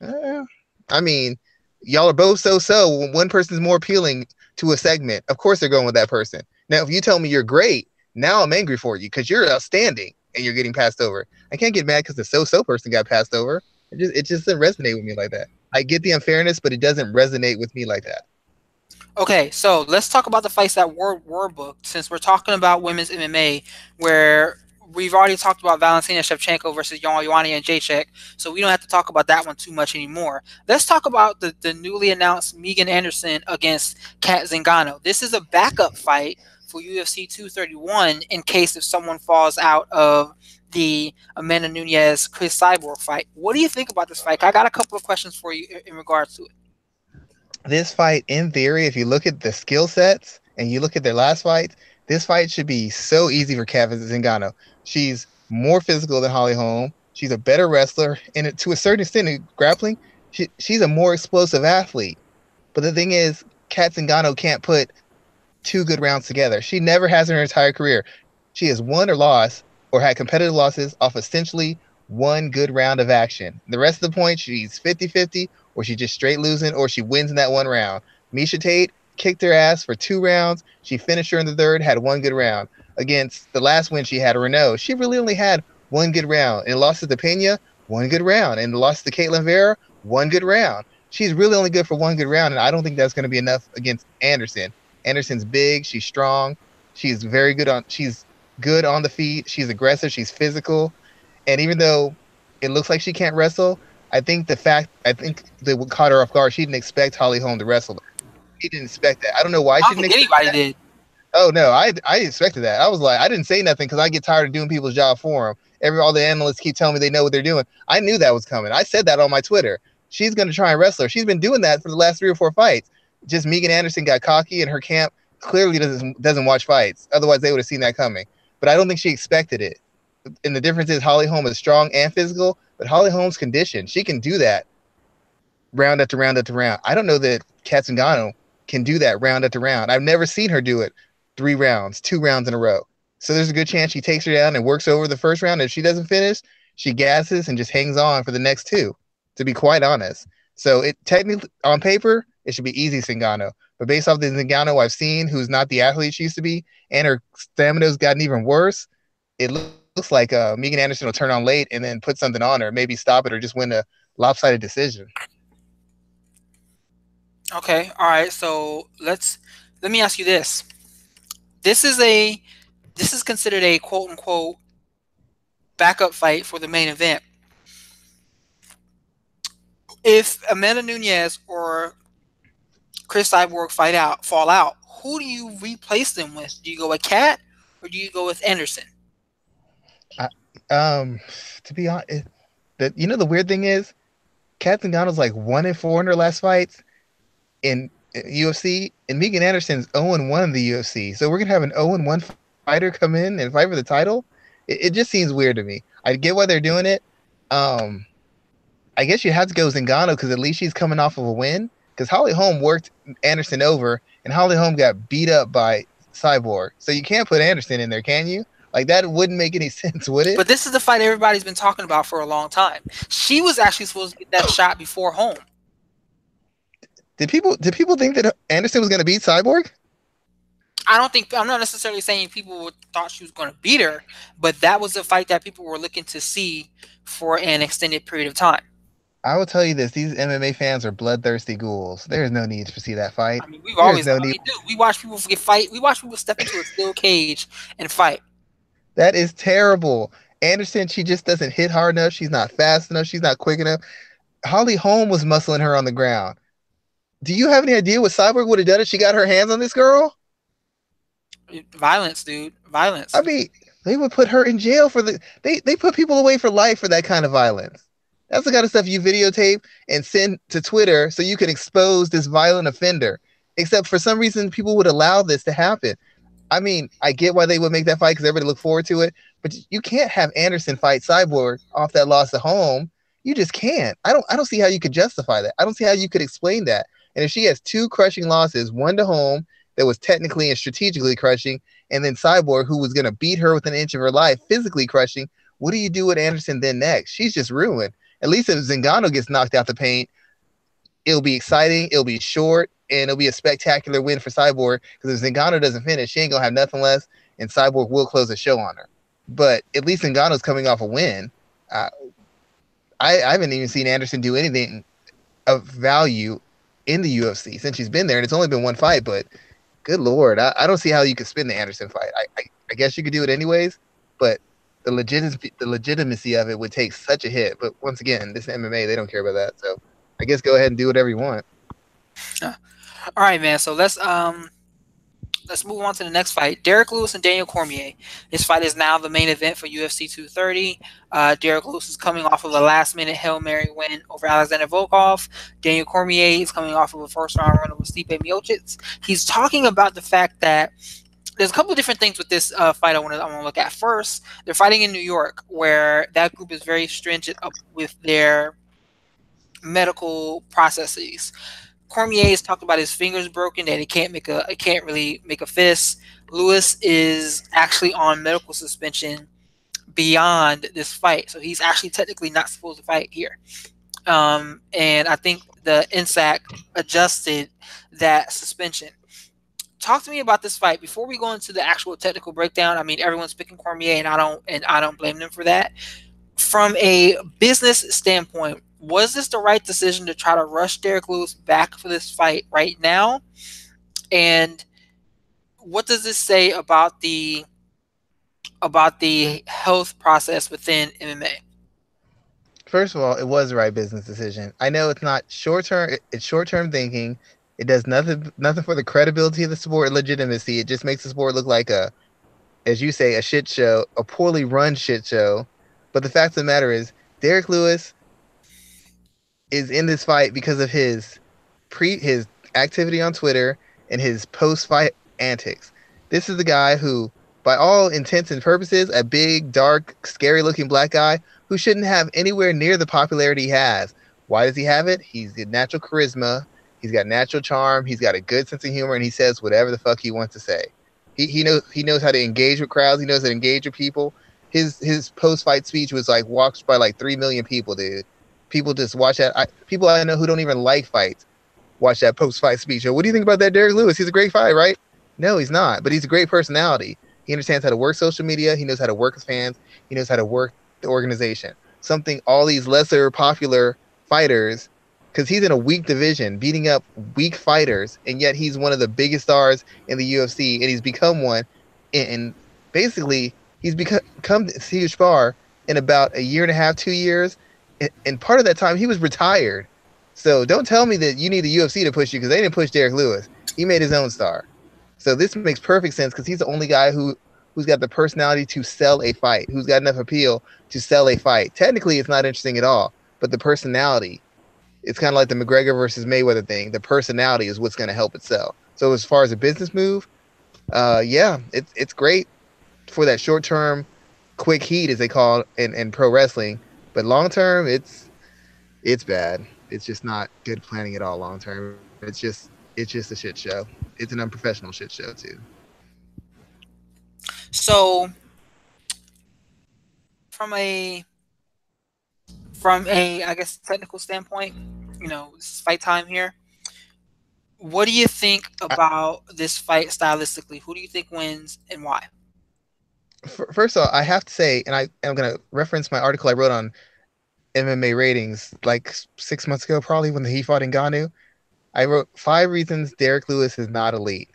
eh, I mean, y'all are both so-so. When one person's more appealing to a segment, of course they're going with that person. Now, if you tell me you're great, now I'm angry for you because you're outstanding and you're getting passed over. I can't get mad because the so-so person got passed over. It just doesn't resonate with me like that. I get the unfairness, but it doesn't resonate with me like that. okay, so let's talk about the fights that were booked. Since we're talking about women's MMA, where we've already talked about Valentina Shevchenko versus Joanna and Jacek, so we don't have to talk about that one too much anymore. Let's talk about the newly announced Megan Anderson against Kat Zingano. This is a backup fight for UFC 231 in case if someone falls out of the Amanda Nunes Chris Cyborg fight. What do you think about this fight? I got a couple of questions for you in regards to it. This fight, in theory, if you look at the skill sets and you look at their last fight, this fight should be so easy for Kat Zingano. She's more physical than Holly Holm. She's a better wrestler, and to a certain extent, in grappling, she's a more explosive athlete. But the thing is, Kat Zingano can't put two good rounds together. She never has in her entire career. She has won or lost or had competitive losses off essentially one good round of action. The rest of the points, she's 50-50, or she just straight losing, or she wins in that one round. Misha Tate kicked her ass for 2 rounds. She finished her in the third, had one good round. Against the last win she had, Renault, she really only had one good round. And lost to Pena, one good round. And lost to Caitlin Vera, one good round. She's really only good for one good round, and I don't think that's going to be enough against Anderson. Anderson's big, she's strong, she's good on the feet, she's aggressive, she's physical. And even though it looks like she can't wrestle, I think they caught her off guard. She didn't expect Holly Holm to wrestle. She didn't expect that. I don't know why I she don't didn't think expect anybody that. did. Oh no, I expected that. I was like, I didn't say nothing because I get tired of doing people's job for them. All the analysts keep telling me they know what they're doing. I knew that was coming. I said that on my Twitter. She's going to try and wrestle her. She's been doing that for the last 3 or 4 fights. Just Megan Anderson got cocky, and her camp clearly doesn't watch fights. Otherwise, they would have seen that coming. But I don't think she expected it. And the difference is Holly Holm is strong and physical, but Holly Holm's conditioned. She can do that round after round after round. I don't know that Kat Zingano can do that round after round. I've never seen her do it 3 rounds, 2 rounds in a row. So there's a good chance she takes her down and works over the first round. If she doesn't finish, she gasses and just hangs on for the next two, to be quite honest. So it technically, on paper, it should be easy Zingano. But based off the Zingano I've seen, who's not the athlete she used to be, and her stamina's gotten even worse, it looks like Megan Anderson will turn on late and then put something on her, maybe stop it or just win a lopsided decision. Okay, all right. So let me ask you this. This is a this is considered a quote unquote backup fight for the main event. If Amanda Nunes or Chris Cyborg fall out, who do you replace them with? Do you go with Kat or do you go with Anderson? I, to be honest, the weird thing is, Kat Zingano's like 1-4 in her last fights in UFC, and Megan Anderson's 0-1 in the UFC. So we're gonna have an 0-1 fighter come in and fight for the title. It just seems weird to me. I get why they're doing it. I guess you have to go Zingano because at least she's coming off of a win. because Holly Holm worked Anderson over, and Holly Holm got beat up by Cyborg. So you can't put Anderson in there, can you? Like that wouldn't make any sense, would it? But this is the fight everybody's been talking about for a long time. She was actually supposed to get that shot before home. Did people think that Anderson was going to beat Cyborg? I don't think I'm not necessarily saying people thought she was going to beat her, but that was a fight that people were looking to see for an extended period of time. I will tell you this: these MMA fans are bloodthirsty ghouls. There is no need to see that fight. I mean, we've There is always, no I need. mean, dude, we watch people get fight. We watch people step into a steel cage and fight. That is terrible. Anderson, she just doesn't hit hard enough. She's not fast enough. She's not quick enough. Holly Holm was muscling her on the ground. Do you have any idea what Cyborg would have done if she got her hands on this girl? Violence, dude, violence. I mean, they would put her in jail for they put people away for life for that kind of violence. That's the kind of stuff you videotape and send to Twitter so you can expose this violent offender. Except for some reason, people would allow this to happen. I mean, I get why they would make that fight because everybody look forward to it, but you can't have Anderson fight Cyborg off that loss at home. You just can't. I don't see how you could justify that. I don't see how you could explain that. And if she has two crushing losses, one to home that was technically and strategically crushing, and then Cyborg who was going to beat her with an inch of her life, physically crushing, what do you do with Anderson then next? She's just ruined. At least if Zingano gets knocked out the paint, it'll be exciting, it'll be short, and it'll be a spectacular win for Cyborg because if Zingano doesn't finish, she ain't gonna have nothing less, and Cyborg will close a show on her. But at least Zingano's coming off a win. Uh, I haven't even seen Anderson do anything of value in the UFC since she's been there, and it's only been one fight. But good lord, I don't see how you could spin the Anderson fight. I guess you could do it anyways, but the legitimacy of it would take such a hit. But once again, this is MMA; they don't care about that. So I guess go ahead and do whatever you want. All right, man. So let's move on to the next fight. Derek Lewis and Daniel Cormier. This fight is now the main event for UFC 230. Derek Lewis is coming off of a last-minute Hail Mary win over Alexander Volkov. Daniel Cormier is coming off of a first-round run over Stipe Miocic. He's talking about the fact that there's a couple of different things with this fight I want to look at. First, they're fighting in New York, where that group is very stringent up with their medical processes. Cormier has talked about his fingers broken, that he can't really make a fist. Lewis is actually on medical suspension beyond this fight, so he's actually technically not supposed to fight here. And I think the NSAC adjusted that suspension. Talk to me about this fight before we go into the actual technical breakdown. I mean, everyone's picking Cormier, and I don't blame them for that. From a business standpoint, was this the right decision to try to rush Derek Lewis back for this fight right now? And what does this say about the health process within MMA? First of all, it was the right business decision. I know it's not short term. It's short term thinking. It does nothing for the credibility of the sport and legitimacy. It just makes the sport look like as you say, a shit show, a poorly run shit show. But the fact of the matter is, Derek Lewis is in this fight because of his activity on Twitter and his post fight antics. This is the guy who, by all intents and purposes, a big, dark, scary looking black guy who shouldn't have anywhere near the popularity he has. Why does he have it? He's got natural charisma, he's got natural charm, he's got a good sense of humor, and he says whatever the fuck he wants to say. He knows how to engage with crowds, he knows how to engage with people. His post fight speech was like watched by like 3 million people, dude. People just watch that. People I know who don't even like fights watch that post fight speech. What do you think about that, Derek Lewis? He's a great fight, right? No, he's not, but he's a great personality. He understands how to work social media. He knows how to work with fans. He knows how to work the organization. Something all these lesser popular fighters, because he's in a weak division, beating up weak fighters, and yet he's one of the biggest stars in the UFC, and he's become one. And basically, he's become this huge star in about a year and a half, 2 years. And part of that time, he was retired. So don't tell me that you need the UFC to push you because they didn't push Derek Lewis. He made his own star. So this makes perfect sense because he's the only guy who's got the personality to sell a fight, who's got enough appeal to sell a fight. Technically, it's not interesting at all, but the personality, it's kind of like the McGregor versus Mayweather thing. The personality is what's going to help it sell. So as far as a business move, yeah, it's great for that short term, quick heat as they call it in pro wrestling. But long term, It's bad. It's just not good planning at all long term. It's just a shit show. It's an unprofessional shit show too. So from a I guess technical standpoint, this is fight time here. What do you think about this fight stylistically? Who do you think wins and why? First of all, I have to say, and I'm gonna reference my article I wrote on MMA ratings like 6 months ago, probably when he fought Ngannou. I wrote 5 reasons Derek Lewis is not elite.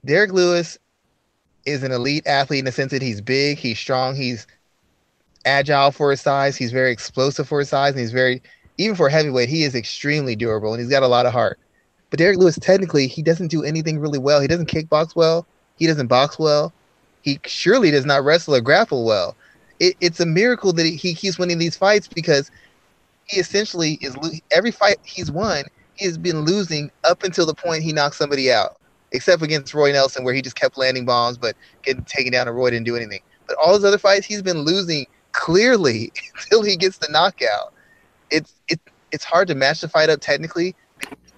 Derek Lewis is an elite athlete in the sense that he's big, he's strong, he's agile for his size, he's very explosive for his size, and he's very even for a heavyweight, he is extremely durable and he's got a lot of heart. But Derek Lewis, technically, he doesn't do anything really well. He doesn't kickbox well. He doesn't box well. He surely does not wrestle or grapple well. It's a miracle that he keeps winning these fights because he essentially is every fight he's won, he has been losing up until the point he knocks somebody out, except against Roy Nelson, where he just kept landing bombs but getting taken down and Roy didn't do anything. But all his other fights, he's been losing clearly until he gets the knockout. It's hard to match the fight up technically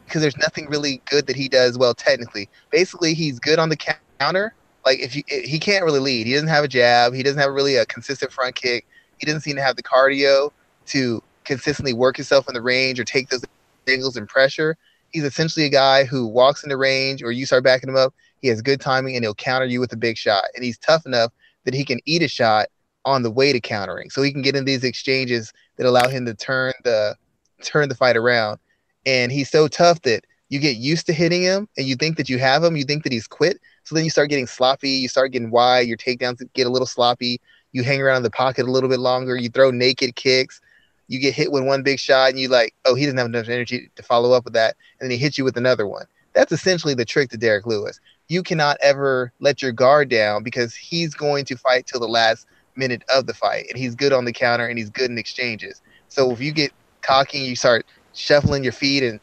because there's nothing really good that he does well technically. Basically, he's good on the counter. Like he can't really lead. He doesn't have a jab. He doesn't have really a consistent front kick. He doesn't seem to have the cardio to consistently work himself in the range or take those angles and pressure. He's essentially a guy who walks in the range or you start backing him up. He has good timing and he'll counter you with a big shot. And he's tough enough that he can eat a shot on the way to countering. So he can get in these exchanges that allow him to turn the fight around. And he's so tough that you get used to hitting him and you think that you have him, you think that he's quit. So then you start getting sloppy, you start getting wide, your takedowns get a little sloppy, you hang around in the pocket a little bit longer, you throw naked kicks, you get hit with one big shot and you like, oh, he doesn't have enough energy to follow up with that, and then he hits you with another one. That's essentially the trick to Derek Lewis. You cannot ever let your guard down because he's going to fight till the last minute of the fight, and he's good on the counter and he's good in exchanges. So if you get cocky and you start shuffling your feet and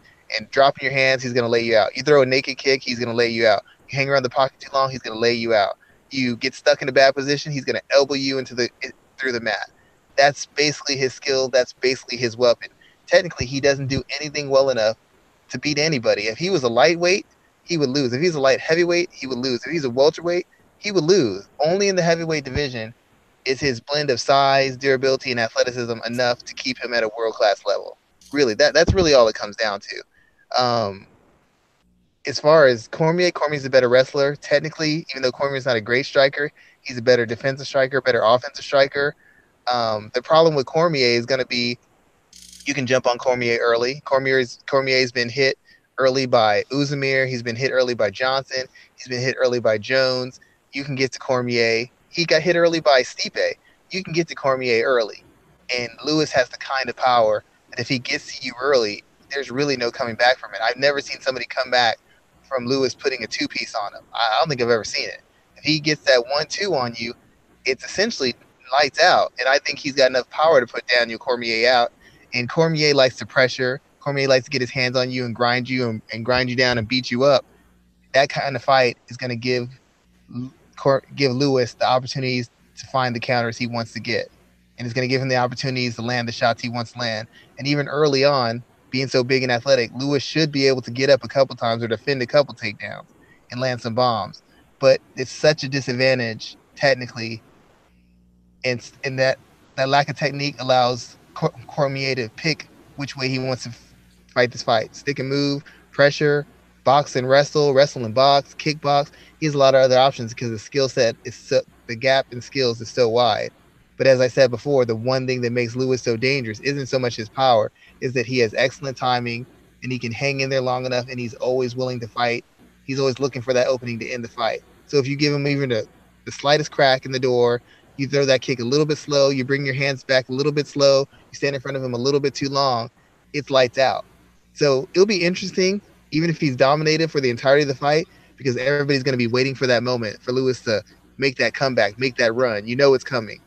dropping your hands, he's going to lay you out. You throw a naked kick, he's going to lay you out. You hang around the pocket too long, he's going to lay you out. You get stuck in a bad position, he's going to elbow you through the mat. That's basically his skill. That's basically his weapon. Technically, he doesn't do anything well enough to beat anybody. If he was a lightweight, he would lose. If he's a light heavyweight, he would lose. If he's a welterweight, he would lose. Only in the heavyweight division is his blend of size, durability, and athleticism enough to keep him at a world-class level. Really, that's really all it comes down to. As far as Cormier's a better wrestler. Technically, even though Cormier's not a great striker, he's a better defensive striker, better offensive striker. The problem with Cormier is going to be you can jump on Cormier early. Cormier's been hit early by Uzumir. He's been hit early by Johnson. He's been hit early by Jones. You can get to Cormier. He got hit early by Stipe. You can get to Cormier early. And Lewis has the kind of power that if he gets to you early, there's really no coming back from it. I've never seen somebody come back from Lewis putting a two-piece on him. I don't think I've ever seen it. If he gets that 1-2 on you, it's essentially lights out. And I think he's got enough power to put Daniel Cormier out. And Cormier likes to pressure. Cormier likes to get his hands on you and grind you and grind you down and beat you up. That kind of fight is going to give Lewis the opportunities to find the counters he wants to get. And it's going to give him the opportunities to land the shots he wants to land. And even early on, being so big and athletic, Lewis should be able to get up a couple times or defend a couple takedowns and land some bombs. But it's such a disadvantage technically, and that lack of technique allows Cormier to pick which way he wants to fight this fight. Stick and move, pressure, box and wrestle and box, kickbox. He has a lot of other options because the skill set is the gap in skills is so wide. But as I said before, the one thing that makes Lewis so dangerous isn't so much his power, is that he has excellent timing and he can hang in there long enough and he's always willing to fight. He's always looking for that opening to end the fight. So if you give him even the slightest crack in the door, you throw that kick a little bit slow, you bring your hands back a little bit slow, you stand in front of him a little bit too long, it's lights out. So it'll be interesting, even if he's dominated for the entirety of the fight, because everybody's going to be waiting for that moment for Lewis to make that comeback, make that run. You know it's coming.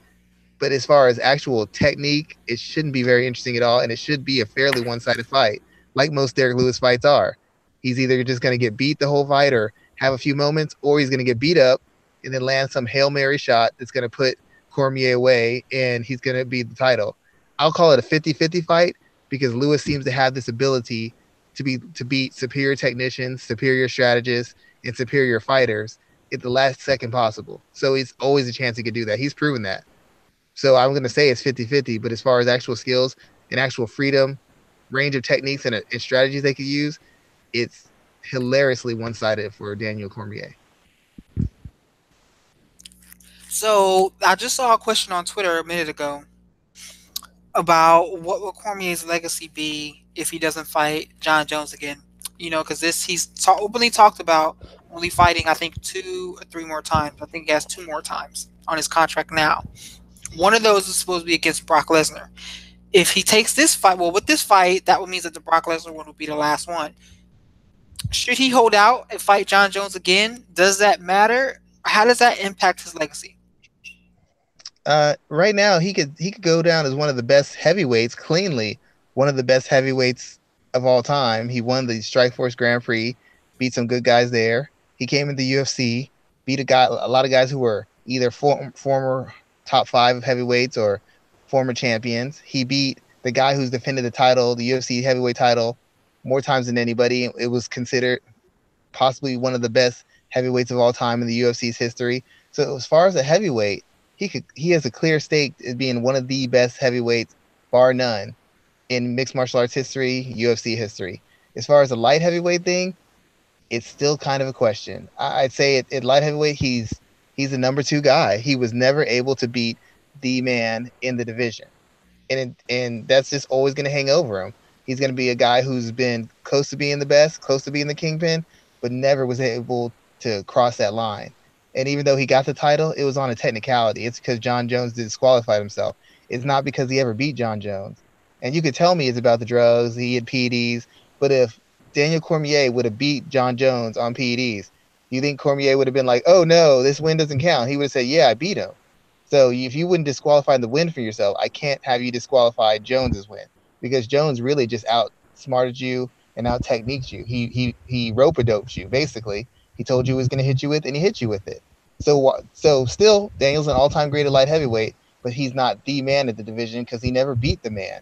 But as far as actual technique, it shouldn't be very interesting at all, and it should be a fairly one-sided fight, like most Derek Lewis fights are. He's either just going to get beat the whole fight or have a few moments, or he's going to get beat up and then land some Hail Mary shot that's going to put Cormier away, and he's going to be the title. I'll call it a 50-50 fight, because Lewis seems to have this ability to beat superior technicians, superior strategists, and superior fighters at the last second possible. So it's always a chance he could do that. He's proven that. So I'm going to say it's 50-50, but as far as actual skills and actual freedom, range of techniques and strategies they could use, it's hilariously one-sided for Daniel Cormier. So I just saw a question on Twitter a minute ago about what will Cormier's legacy be if he doesn't fight John Jones again. Because openly talked about only fighting, I think, 2 or 3 more times. I think he has 2 more times on his contract now. One of those is supposed to be against Brock Lesnar. If he takes this fight, well, with this fight, that would mean that the Brock Lesnar one would be the last one. Should he hold out and fight John Jones again? Does that matter? How does that impact his legacy? Right now he could go down as one of the best heavyweights cleanly, one of the best heavyweights of all time. He won the Strikeforce Grand Prix, beat some good guys there. He came in the UFC, beat a lot of guys who were either former top five heavyweights or former champions. He beat the guy who's defended the title, the UFC heavyweight title, more times than anybody. It was considered possibly one of the best heavyweights of all time in the UFC's history. So as far as a heavyweight, he has a clear stake as being one of the best heavyweights, bar none, in mixed martial arts history, UFC history. As far as the light heavyweight thing, it's still kind of a question. I'd say at light heavyweight, he's the number two guy. He was never able to beat the man in the division, and that's just always going to hang over him. He's going to be a guy who's been close to being the best, close to being the kingpin, but never was able to cross that line. And even though he got the title, it was on a technicality. It's because John Jones disqualified himself. It's not because he ever beat John Jones. And you could tell me it's about the drugs, he had PEDs, but if Daniel Cormier would have beat John Jones on PEDs, do you think Cormier would have been like, oh no, this win doesn't count? He would have said, yeah, I beat him. So if you wouldn't disqualify the win for yourself, I can't have you disqualify Jones's win because Jones really just outsmarted you and out techniqued you. He rope a doped you basically. He told you he was going to hit you with, and he hit you with it. So still, Daniel's an all-time great at light heavyweight, but he's not the man at the division because he never beat the man.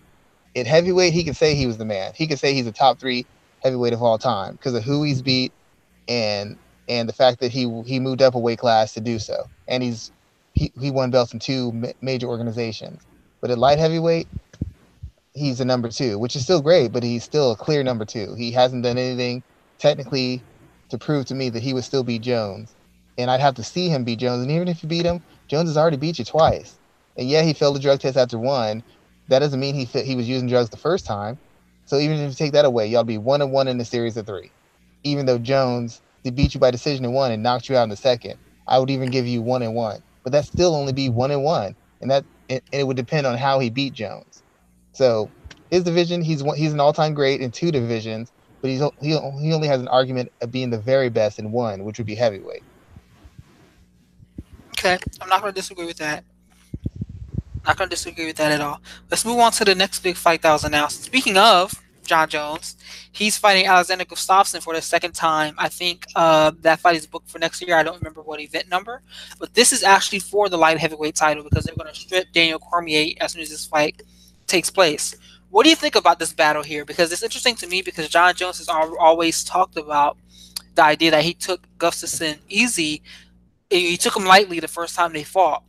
At heavyweight, he could say he was the man. He could say he's a top three heavyweight of all time because of who he's beat and the fact that he moved up a weight class to do so, and he won belts in two major organizations. But at light heavyweight, he's a number two, which is still great, but he's still a clear number two. He hasn't done anything technically to prove to me that he would still beat Jones. And I'd have to see him beat Jones. And even if you beat him, Jones has already beat you twice. And yeah, he failed the drug test after one. That doesn't mean he was using drugs the first time. So even if you take that away, y'all be 1-1 in the series of three. Even though Jones did beat you by decision in one and knocked you out in the second, I would even give you 1-1. But that still only be 1-1, and it would depend on how he beat Jones. So his division, he's an all-time great in two divisions, but he only has an argument of being the very best in one, which would be heavyweight. Okay, I'm not going to disagree with that. Not going to disagree with that at all. Let's move on to the next big fight that was announced. Speaking of John Jones, he's fighting Alexander Gustafsson for the second time. I think that fight is booked for next year. I don't remember what event number, but this is actually for the light heavyweight title because they're going to strip Daniel Cormier as soon as this fight takes place. What do you think about this battle here? Because it's interesting to me because John Jones has always talked about the idea that he took Gustafsson easy. He took him lightly the first time they fought.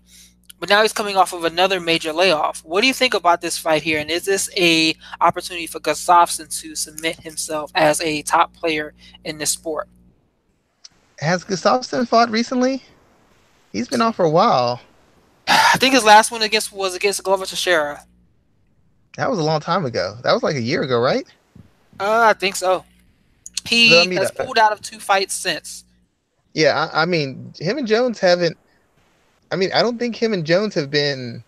But now he's coming off of another major layoff. What do you think about this fight here? And is this a opportunity for Gustafsson to submit himself as a top player in this sport? Has Gustafsson fought recently? He's been off for a while. I think his last one was against Glover Teixeira. That was a long time ago. That was like a year ago, right? I think so. So, I He mean, has pulled out of 2 fights since. yeah, I mean, him and Jones haven't. I mean, I don't think him and Jones have been.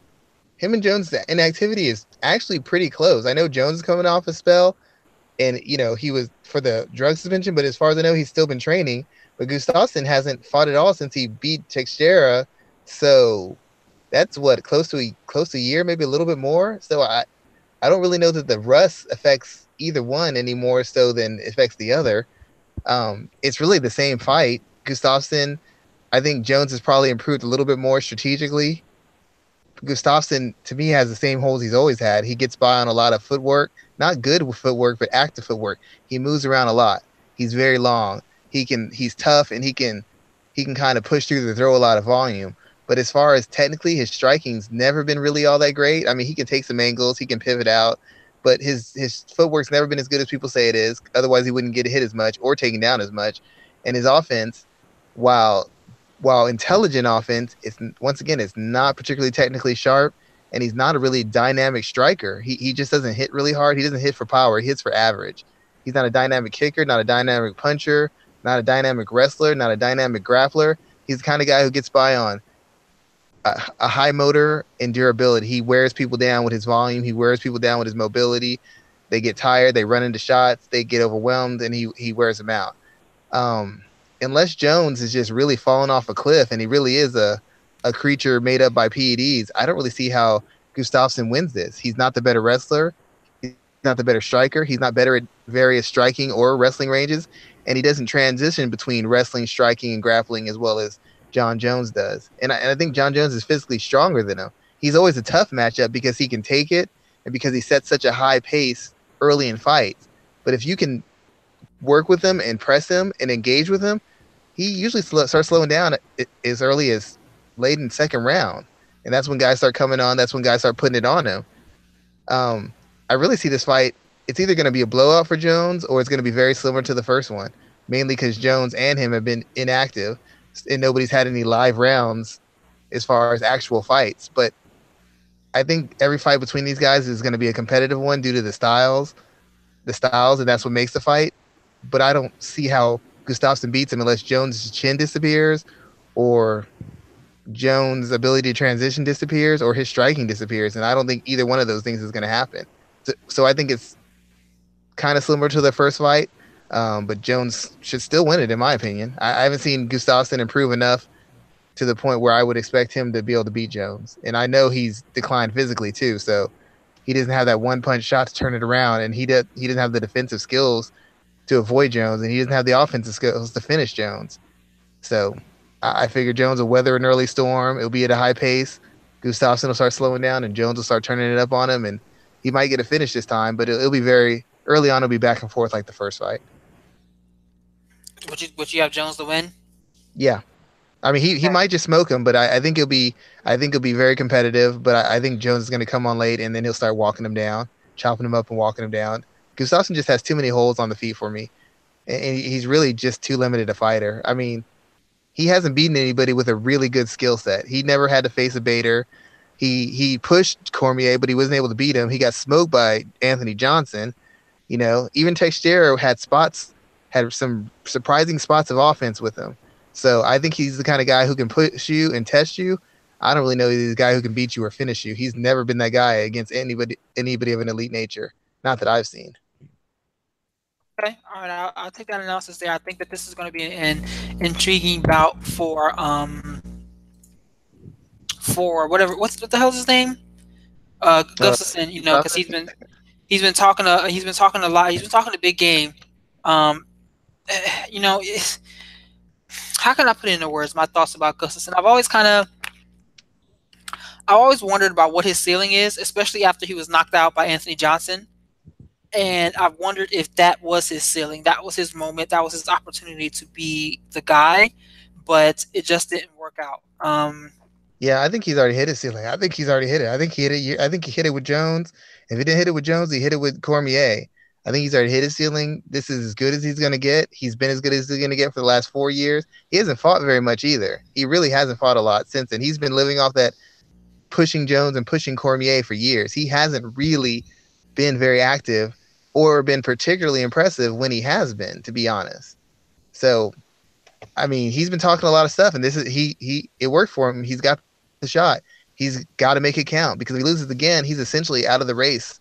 Him and Jones' inactivity is actually pretty close. I know Jones is coming off a spell, and he was for the drug suspension, but as far as I know, he's still been training. But Gustafsson hasn't fought at all since he beat Teixeira, so that's what close to a year, maybe a little bit more. So I don't really know that the rust affects either one any more so than it affects the other. It's really the same fight. Gustafsson, I think Jones has probably improved a little bit more strategically. Gustafsson, to me, has the same holes he's always had. He gets by on a lot of footwork not good with footwork, but active footwork. He moves around a lot. He's very long. He's tough, and he can kind of push through the throw a lot of volume. But as far as technically, his striking's never been really all that great. I mean, he can take some angles, he can pivot out, but his footwork's never been as good as people say it is. Otherwise, he wouldn't get hit as much or taken down as much. And his offense, while while intelligent offense, it's once again it's not particularly technically sharp, and he's not a really dynamic striker. He just doesn't hit really hard. He doesn't hit for power. He hits for average. He's not a dynamic kicker, not a dynamic puncher, not a dynamic wrestler, not a dynamic grappler. He's the kind of guy who gets by on a high motor and durability. He wears people down with his volume. He wears people down with his mobility. They get tired. They run into shots. They get overwhelmed, and he wears them out. Um, Unless Jones is just really falling off a cliff, and he really is a creature made up by PEDs, I don't really see how Gustafsson wins this. He's not the better wrestler. He's not the better striker. He's not better at various striking or wrestling ranges, and he doesn't transition between wrestling, striking, and grappling as well as John Jones does. And I think John Jones is physically stronger than him. He's always a tough matchup because he can take it and because he sets such a high pace early in fights. But if you can work with him and press him and engage with him, he usually starts slowing down as early as late in second round, and that's when guys start coming on. That's when guys start putting it on him. I really see this fight. It's either going to be a blowout for Jones or it's going to be very similar to the first one, mainly because Jones and him have been inactive and nobody's had any live rounds as far as actual fights. But I think every fight between these guys is going to be a competitive one due to the styles, and that's what makes the fight. But I don't see how Gustafsson beats him unless Jones' chin disappears, or Jones' ability to transition disappears, or his striking disappears. And I don't think either one of those things is going to happen. So I think it's kind of similar to the first fight, but Jones should still win it, in my opinion. I haven't seen Gustafsson improve enough to the point where I would expect him to be able to beat Jones. And I know he's declined physically too, so he doesn't have that one punch shot to turn it around, and he doesn't have the defensive skills to avoid Jones, and he doesn't have the offensive skills to finish Jones. So I figure Jones will weather an early storm. It'll be at a high pace. Gustafsson will start slowing down, and Jones will start turning it up on him, and he might get a finish this time, but it'll be very early on. It'll be back and forth like the first fight. Would you have Jones to win? Yeah, I mean he Okay. might just smoke him, but I think it'll be very competitive. But I think Jones is going to come on late, and then he'll start walking him down, chopping him up and walking him down. Gustafsson just has too many holes on the feet for me, and he's really just too limited a fighter. I mean, he hasn't beaten anybody with a really good skill set. He never had to face a baiter. He pushed Cormier, but he wasn't able to beat him. He got smoked by Anthony Johnson. Even Teixeira had some surprising spots of offense with him. So I think he's the kind of guy who can push you and test you. I don't really know he's the guy who can beat you or finish you. He's never been that guy against anybody of an elite nature. Not that I've seen. Okay. All right. I'll take that analysis there. I think that this is going to be an intriguing bout for whatever. What the hell's his name? Uh, Gustafson. Because Gustafsson? he's been talking a lot. He's been talking a big game. Um, it's, how can I put it into words my thoughts about Gustafson? I've always wondered about what his ceiling is, especially after he was knocked out by Anthony Johnson. And I've wondered if that was his ceiling, that was his moment, that was his opportunity to be the guy, but it just didn't work out. Yeah, I think he's already hit his ceiling. I think he's already hit it. I think he hit it. I think he hit it with Jones. If he didn't hit it with Jones, he hit it with Cormier. I think he's already hit his ceiling. This is as good as he's going to get. He's been as good as he's going to get for the last 4 years. He hasn't fought very much either. He really hasn't fought a lot since then. He's been living off that pushing Jones and pushing Cormier for years. He hasn't really been very active or been particularly impressive when he has been, to be honest. So I mean, he's been talking a lot of stuff, and this is he it worked for him. He's got the shot. He's got to make it count because if he loses again, he's essentially out of the race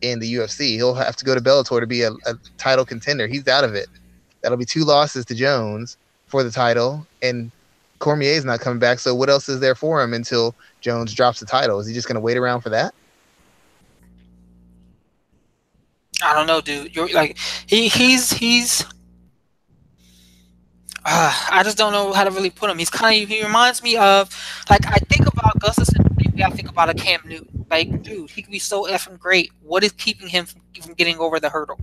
in the UFC. He'll have to go to Bellator to be a title contender. He's out of it. That'll be 2 losses to Jones for the title, and Cormier's not coming back. So what else is there for him until Jones drops the title? Is he just going to wait around for that? I don't know, dude. You're like he's. I just don't know how to really put him. He reminds me of, like, I think about Gustafson the same way I think about a Cam Newton. Like, dude, he could be so effing great. What is keeping him from getting over the hurdle?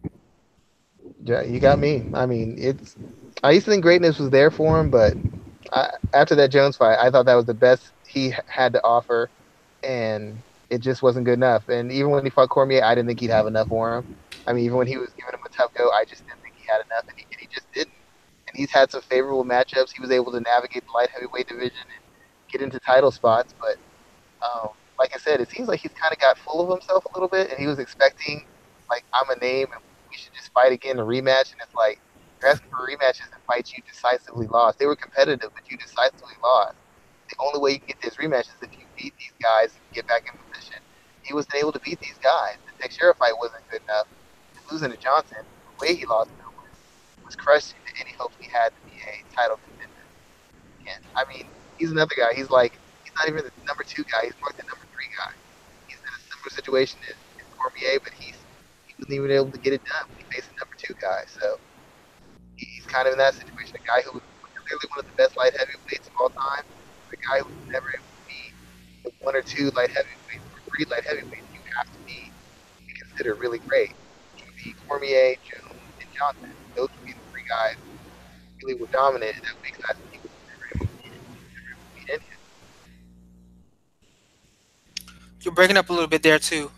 Yeah, you got me. I mean, it's. I used to think greatness was there for him, but after that Jones fight, I thought that was the best he had to offer, and it just wasn't good enough. And even when he fought Cormier, I didn't think he'd have enough for him. I mean, even when he was giving him a tough go, I just didn't think he had enough, and he just didn't. And he's had some favorable matchups. He was able to navigate the light heavyweight division and get into title spots, but like I said, it seems like he's kind of got full of himself a little bit, and he was expecting like I'm a name and we should just fight again a rematch, and it's like you're asking for rematches and fights you decisively lost. They were competitive, but you decisively lost. The only way you can get this rematch is if you beat these guys and get back in position. He wasn't able to beat these guys. The Teixeira fight wasn't good enough. Losing to Johnson, the way he lost it was crushing to any hopes he had to be a title contender. And I mean, he's another guy. He's not even the number two guy. He's more like the number three guy. He's in a similar situation as Cormier, but he wasn't even able to get it done when he faced the number two guy. So he's kind of in that situation. A guy who was clearly one of the best light heavyweights of all time, but a guy who was never able to be the one or two light heavyweights or three light heavyweights you have to be considered really great. It would be Cormier, Jones, and Johnson. Those would be the three guys who really were dominant in that weight class, and he was never able to beat any of them. You're breaking up a little bit there too.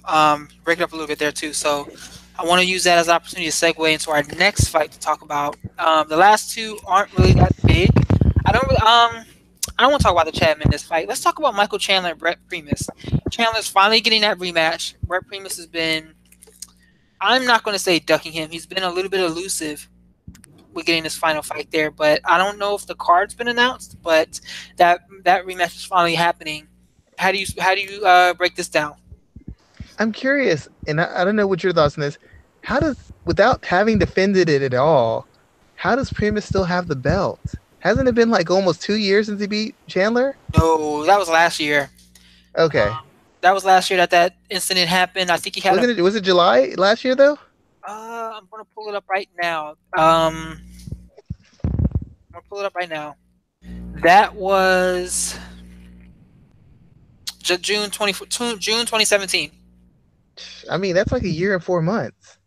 Breaking up a little bit there too. So I want to use that as an opportunity to segue into our next fight to talk about. The last two aren't really that big. I don't. I don't want to talk about the Chad Mendes fight. Let's talk about Michael Chandler and Brett Primus. Chandler's finally getting that rematch. Brett Primus has been. I'm not going to say ducking him. He's been a little bit elusive with getting this final fight there, but I don't know if the card's been announced. But that rematch is finally happening. How do you break this down? I'm curious, and I don't know what your thoughts on this. How does, without having defended it at all, how does Primus still have the belt? Hasn't it been like almost 2 years since he beat Chandler? No, that was last year. Okay, That was last year that that incident happened. I think he had a. wasn't it? Was it July last year though? I'm gonna pull it up right now. I'm gonna pull it up right now. That was June 2017. I mean, that's like a year and 4 months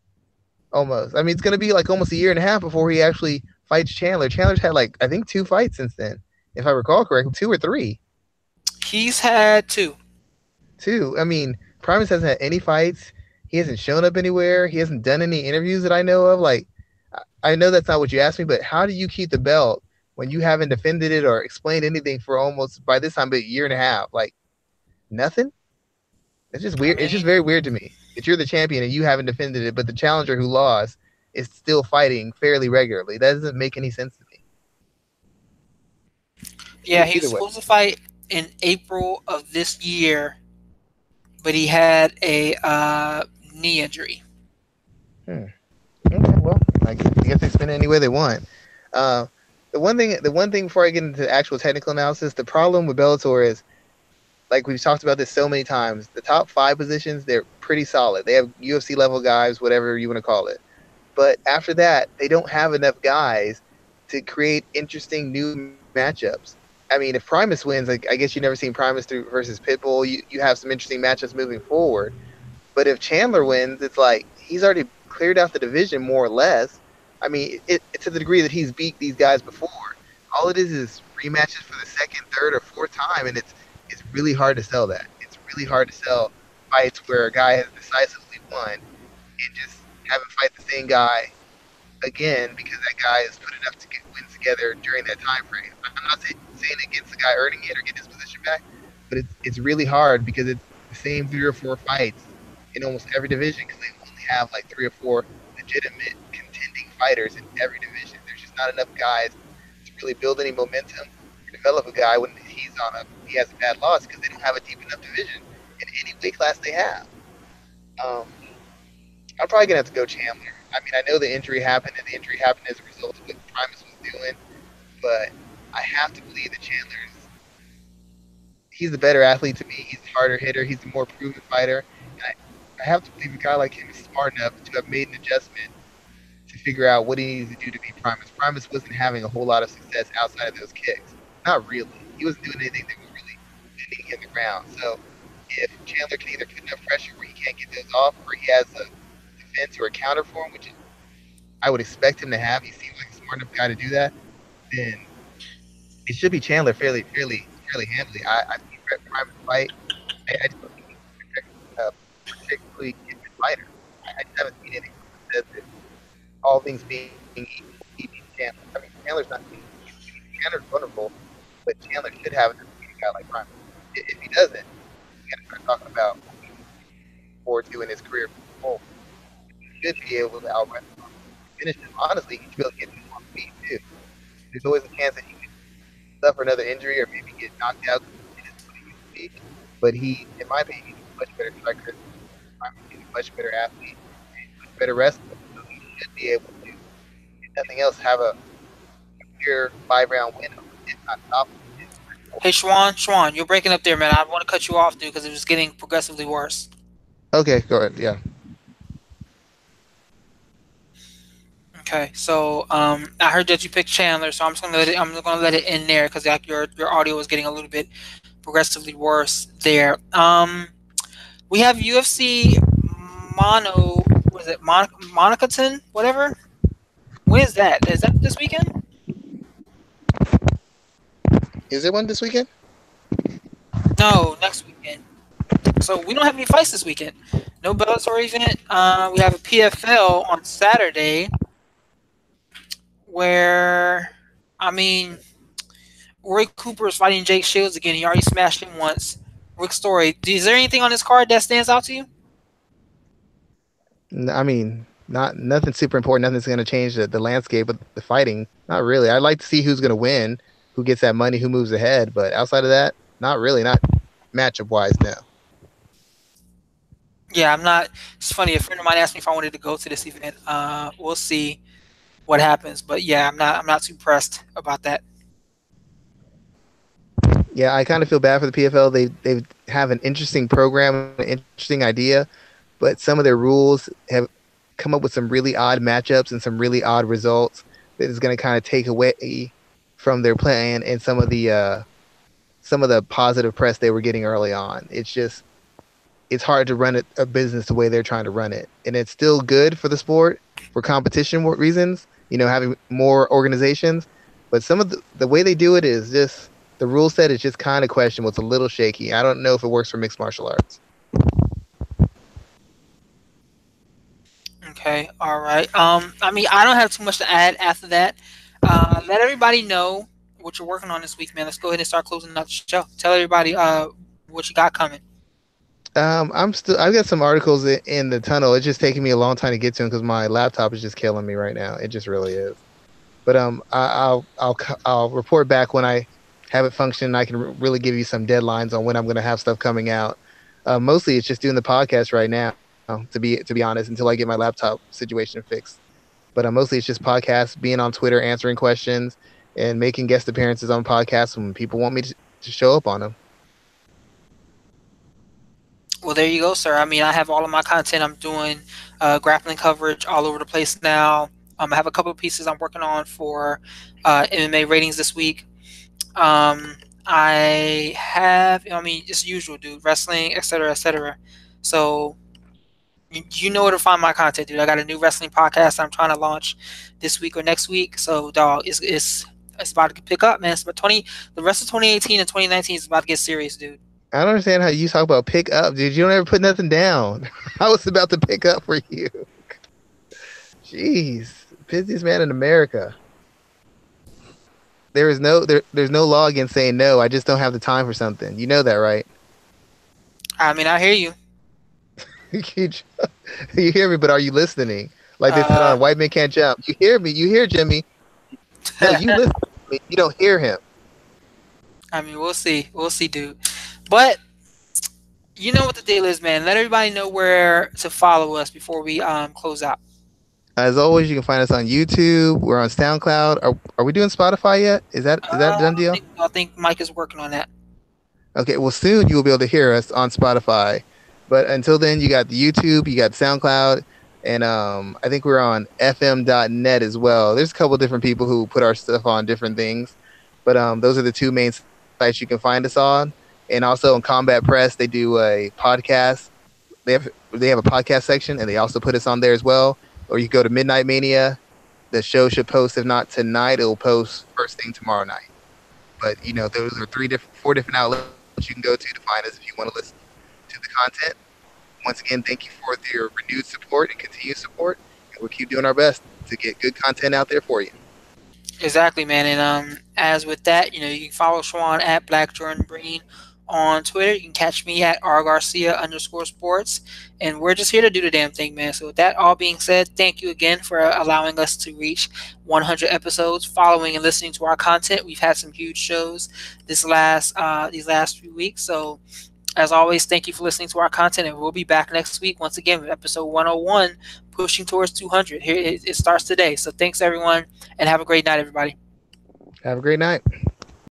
almost. I mean, it's gonna be like almost a year and a half before he actually fights Chandler. Chandler's had like I think two fights since then, if I recall correctly, two or three. He's had two. Two. I mean, Primus hasn't had any fights. He hasn't shown up anywhere. He hasn't done any interviews that I know of. Like, I know that's not what you asked me, but how do you keep the belt when you haven't defended it or explained anything for almost by this time a year and a half? Like nothing. It's just I weird. It's just mean, very weird to me that you're the champion and you haven't defended it, but the challenger who lost is still fighting fairly regularly. That doesn't make any sense to me. yeah, he was Either way. supposed to fight in April of this year, but he had a knee injury. Hmm. Okay, well, I guess they spin it any way they want. Uh, the one thing before I get into actual technical analysis, the problem with Bellator is like we've talked about this so many times. The top five positions they're pretty solid. They have UFC level guys, whatever you want to call it. But after that, they don't have enough guys to create interesting new matchups. I mean, if Primus wins, like I guess you've never seen Primus through versus Pitbull. You have some interesting matchups moving forward. But if Chandler wins, it's like he's already cleared out the division more or less. I mean, to the degree that he's beat these guys before. All it is rematches for the second, third, or fourth time, and it's really hard to sell that. It's really hard to sell fights where a guy has decisively won and just have him fight the same guy again because that guy has put enough to get wins together during that time frame. I'm not saying against the guy earning it or getting his position back, but it's really hard because it's the same three or four fights in almost every division because they only have like three or four legitimate contending fighters in every division. There's just not enough guys to really build any momentum or develop a guy when he has a bad loss because they don't have a deep enough division in any weight class they have. Um, I'm probably gonna have to go Chandler. I mean, I know the injury happened, and the injury happened as a result of what Primus was doing, but I have to believe that he's the better athlete to me. He's the harder hitter. He's the more proven fighter, and I have to believe a guy like him is smart enough to have made an adjustment to figure out what he needs to do to beat Primus. Primus wasn't having a whole lot of success outside of those kicks. Not really. He wasn't doing anything that was really hitting him the ground. So if Chandler can either put enough pressure where he can't get those off, or he has a defense or a counter for him, which is, I would expect him to have. He seems like a smart enough guy to do that. Then it should be Chandler fairly handily. I've seen Brett Primus fight. I just don't think he's particularly gifted fighter. I just haven't seen anything that says that all things being equal, he beats Chandler. I mean, Chandler's vulnerable, but Chandler should have a guy like Primus. If he doesn't, we got to start talking about what he's forward to in his career. He should be able to outrun finish him. Honestly, he should be able to get him on speed too. There's always a chance that he could suffer another injury or maybe get knocked out because he isn't what he used to be. But he, in my opinion, he's a much better striker. He's a much better athlete, and a much better wrestler. So he should be able to, if nothing else, have a pure 5-round win, if not stop him. Hey, Schwan, you're breaking up there, man. I want to cut you off, dude, because it was getting progressively worse. Okay, go ahead. Yeah. Okay, so I heard that you picked Chandler, so I'm gonna let it in there because like your audio was getting a little bit progressively worse there. We have UFC Mono, was it Monacoton, whatever? When is that? Is that this weekend? Is there one this weekend? No, next weekend. So we don't have any fights this weekend. No Bellator event. We have a PFL on Saturday, where I mean, Roy Cooper is fighting Jake Shields again. He already smashed him once. Rick Story. Is there anything on this card that stands out to you? I mean, not nothing super important. Nothing's going to change the landscape of the fighting. Not really. I'd like to see who's going to win, who gets that money, who moves ahead. But outside of that, not really. Not matchup wise now. Yeah, I'm not. It's funny. A friend of mine asked me if I wanted to go to this event. We'll see what happens. But yeah, I'm not. I'm not too pressed about that. Yeah, I kind of feel bad for the PFL. They have an interesting program, an interesting idea, but some of their rules have come up with some really odd matchups and some really odd results that is going to kind of take away from their plan and some of the positive press they were getting early on. It's just it's hard to run a business the way they're trying to run it, and it's still good for the sport for competition reasons. Having more organizations, but some of the way they do it is just the rule set is just kind of questionable. It's a little shaky. I don't know if it works for mixed martial arts. Okay. All right. I mean, I don't have too much to add after that. Let everybody know what you're working on this week, man. Let's go ahead and start closing out the show. Tell everybody what you got coming. I've got some articles in the tunnel. It's just taking me a long time to get to them because my laptop is just killing me right now. It just really is. But I'll report back when I have it function. And I can really give you some deadlines on when I'm going to have stuff coming out. Mostly, it's just doing the podcast right now. To be honest, until I get my laptop situation fixed. But mostly, it's just podcasts, being on Twitter, answering questions, and making guest appearances on podcasts when people want me to show up on them. Well, there you go, sir. I mean, I have all of my content. I'm doing grappling coverage all over the place now. I have a couple of pieces I'm working on for MMA ratings this week. I have, I mean, just usual, dude, wrestling, etc., etc. So you know where to find my content, dude. I got a new wrestling podcast I'm trying to launch this week or next week. So, dog, it's about to pick up, man. It's about 20. The rest of 2018 and 2019 is about to get serious, dude. I don't understand how you talk about pick up, dude. You don't ever put nothing down. I was about to pick up for you. Jeez, busiest man in America. There's no law against saying no. I just don't have the time for something. You know that, right? I mean, I hear you. You hear me, but are you listening? Like they said Uh, on White Men Can't Jump. You hear me. You hear Jimmy. No, you listen to me. You don't hear him. I mean, we'll see. We'll see, dude. But you know what the deal is, man. Let everybody know where to follow us before we close out. As always, you can find us on YouTube. We're on SoundCloud. Are we doing Spotify yet? Is that done deal? I think Mike is working on that. Okay, well soon you will be able to hear us on Spotify. But until then, you got the YouTube, you got SoundCloud, and I think we're on FM.net as well. There's a couple different people who put our stuff on different things, but those are the two main sites you can find us on. And also on Combat Press, they do a podcast. They have a podcast section, and they also put us on there as well. Or you go to Midnight Mania. The show should post. If not tonight, it'll post first thing tomorrow night. But those are four different outlets you can go to find us if you want to listen to the content. Once again, thank you for your renewed support and continued support, and we'll keep doing our best to get good content out there for you. Exactly, man. And as with that, you can follow Schwan at Black Jordan Breen on Twitter. You can catch me at rgarcia_sports. And we're just here to do the damn thing, man. So with that all being said, thank you again for allowing us to reach 100 episodes, following and listening to our content. We've had some huge shows these last few weeks. So as always, thank you for listening to our content, and we'll be back next week once again with episode 101, pushing towards 200. Here it starts today. So thanks everyone, and have a great night, everybody. Have a great night.